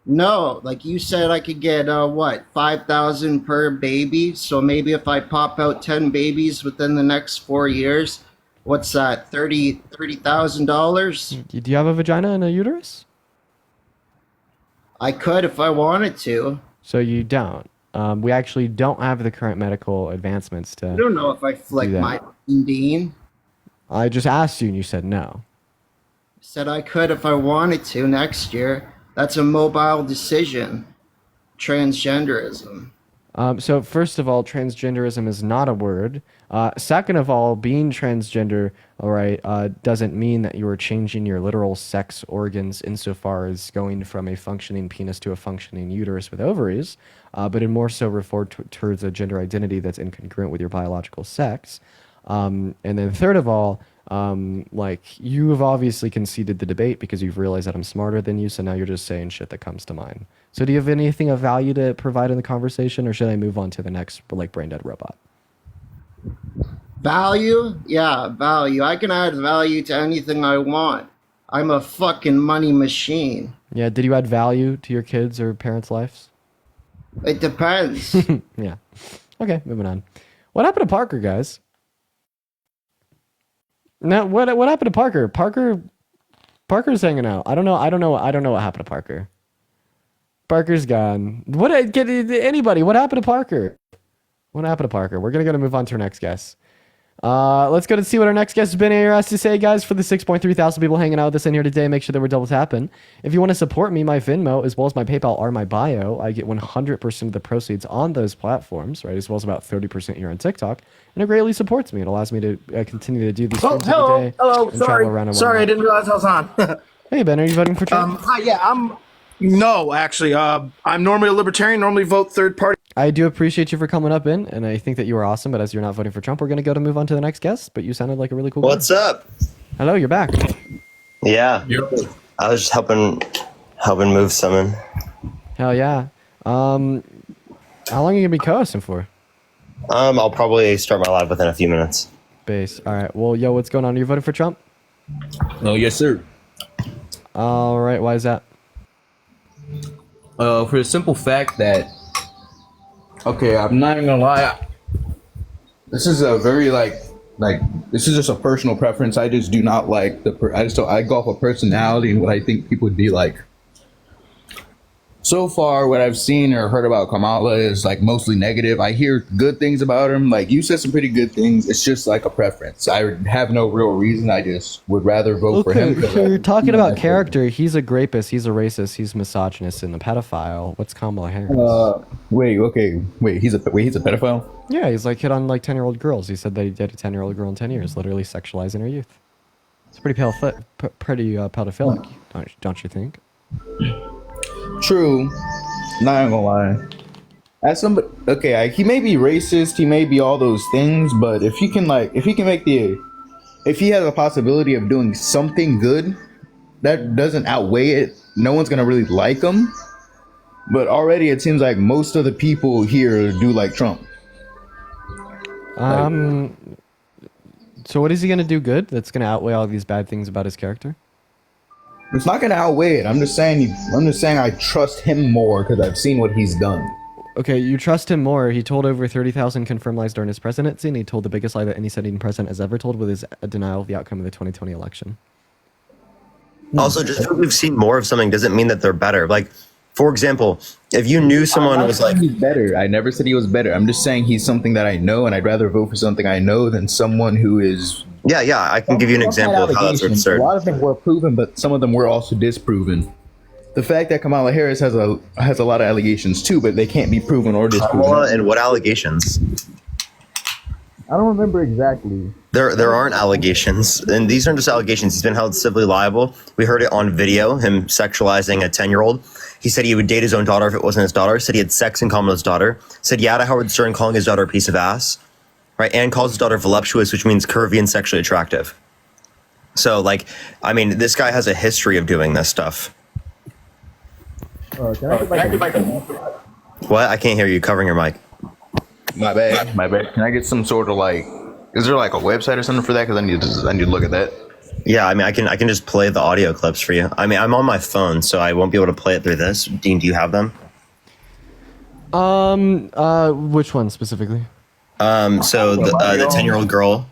No, like you said, I could get what, 5,000 per baby. So maybe if I pop out 10 babies within the next 4 years, what's that? $30,000. Do you have a vagina and a uterus? I could if I wanted to. So you don't. We actually don't have the current medical advancements to. I don't know if I flick that. my Dean. I just asked you and you said no. Said I could if I wanted to next year. That's a mobile decision. Transgenderism. So first of all, transgenderism is not a word. Second of all, being transgender, all right, doesn't mean that you are changing your literal sex organs insofar as going from a functioning penis to a functioning uterus with ovaries, but it more so referred towards a gender identity that's incongruent with your biological sex. And then third of all, like you have obviously conceded the debate because you've realized that I'm smarter than you, so now you're just saying shit that comes to mind. So do you have anything of value to provide in the conversation, or should I move on to the next like brain dead robot? Value? Yeah, value. I can add value to anything I want. I'm a fucking money machine. Yeah, did you add value to your kids' or parents' lives? It depends. Yeah. Okay, moving on. What happened to Parker, guys? Now, what happened to Parker? Parker's hanging out. I don't know what happened to Parker. Parker's gone. Anybody? What happened to Parker? What happened to Parker? We're gonna move on to our next guest. Let's go to see what our next guest has been here has to say, guys. For the 6.3 thousand people hanging out with us in here today, make sure that we're double tapping. If you want to support me, my Venmo as well as my PayPal are my bio. I get 100% of the proceeds on those platforms, right? As well as about 30% here on TikTok, and it greatly supports me. It allows me to continue to do these streams every day. Hello. And travel around and Sorry, I whatnot. didn't realize I was on. Hey Ben, are you voting for Trump? Hi, yeah, No, actually, I'm normally a libertarian. Normally vote third party. I do appreciate you for coming up in, and I think that you are awesome. But as you're not voting for Trump, we're going to move on to the next guest. But you sounded like a really cool guy. What's up? Hello, you're back. Yeah. I was just helping move someone. Hell yeah. How long are you going to be co-hosting for? I'll probably start my live within a few minutes. Base. All right. Well, yo, what's going on? Are you voting for Trump? Oh, yes, sir. All right. Why is that? For the simple fact that, okay, I'm not even gonna lie. This is a very this is just a personal preference. I just do not like I go off of personality and what I think people would be like. So far, what I've seen or heard about Kamala is like mostly negative. I hear good things about him. Like you said some pretty good things. It's just like a preference. I have no real reason. I just would rather vote for him. So you're talking about character. He's a rapist. He's a racist. He's misogynist and a pedophile. What's Kamala Harris? Wait. He's a pedophile. Yeah, he's like hit on like 10-year-old girls. He said that he did a 10-year-old girl in 10 years, literally sexualizing her youth. It's pretty pedophilic, don't you think? True. Not gonna lie. As somebody, okay, he may be racist, he may be all those things, but if he has a possibility of doing something good, that doesn't outweigh it. No one's gonna really like him. But already it seems like most of the people here do like Trump. So what is he gonna do good that's gonna outweigh all these bad things about his character? It's not gonna outweigh it. I'm just saying I trust him more because I've seen what he's done. Okay, you trust him more. He told over 30,000 confirmed lies during his presidency, and he told the biggest lie that any sitting president has ever told with his denial of the outcome of the 2020 election. Also, just because we've seen more of something doesn't mean that they're better. Like, for example, if you knew someone was like he's better, I never said he was better. I'm just saying he's something that I know, and I'd rather vote for something I know than someone who is. Yeah, I can give you an example of how that's absurd. A lot of things were proven, but some of them were also disproven. The fact that Kamala Harris has a lot of allegations too, but they can't be proven or disproven. Kamala, and what allegations? I don't remember exactly. There aren't allegations, and these aren't just allegations. He's been held civilly liable. We heard it on video, him sexualizing a 10-year-old. He said he would date his own daughter if it wasn't his daughter. Said he had sex in Kamala's daughter. Said yeah to Howard Stern, calling his daughter a piece of ass. Right, and calls his daughter voluptuous, which means curvy and sexually attractive. So, like, I mean, this guy has a history of doing this stuff. Can I What? I can't hear you. Covering your mic. My bad. Can I get some sort of like? Is there like a website or something for that? Because I need to look at that. Yeah, I mean, I can just play the audio clips for you. I mean, I'm on my phone, so I won't be able to play it through this. Dean, do you have them? Which one specifically? So the 10-year-old girl.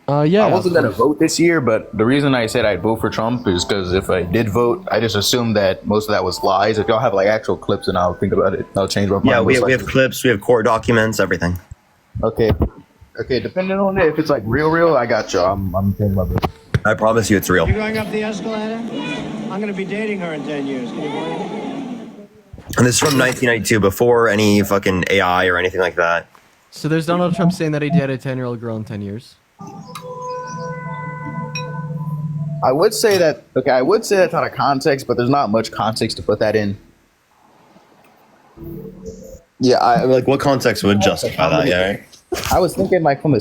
Yeah. I wasn't gonna vote this year, but the reason I said I'd vote for Trump is because if I did vote, I just assumed that most of that was lies. If y'all have like actual clips, and I'll think about it. I'll change my mind. Yeah, we have clips, we have court documents, everything. Okay. Depending on it, if it's like real, I got you. I'm changing my vote. I promise you, it's real. You going up the escalator? I'm going to be dating her in 10 years. Can you believe it? And this is from 1992, before any fucking AI or anything like that. So there's Donald Trump saying that he dated a 10-year-old girl in 10 years. I would say that. Okay, I would say that's out of context, but there's not much context to put that in. Yeah, like what context would justify that? Yeah. Right? I was thinking like from the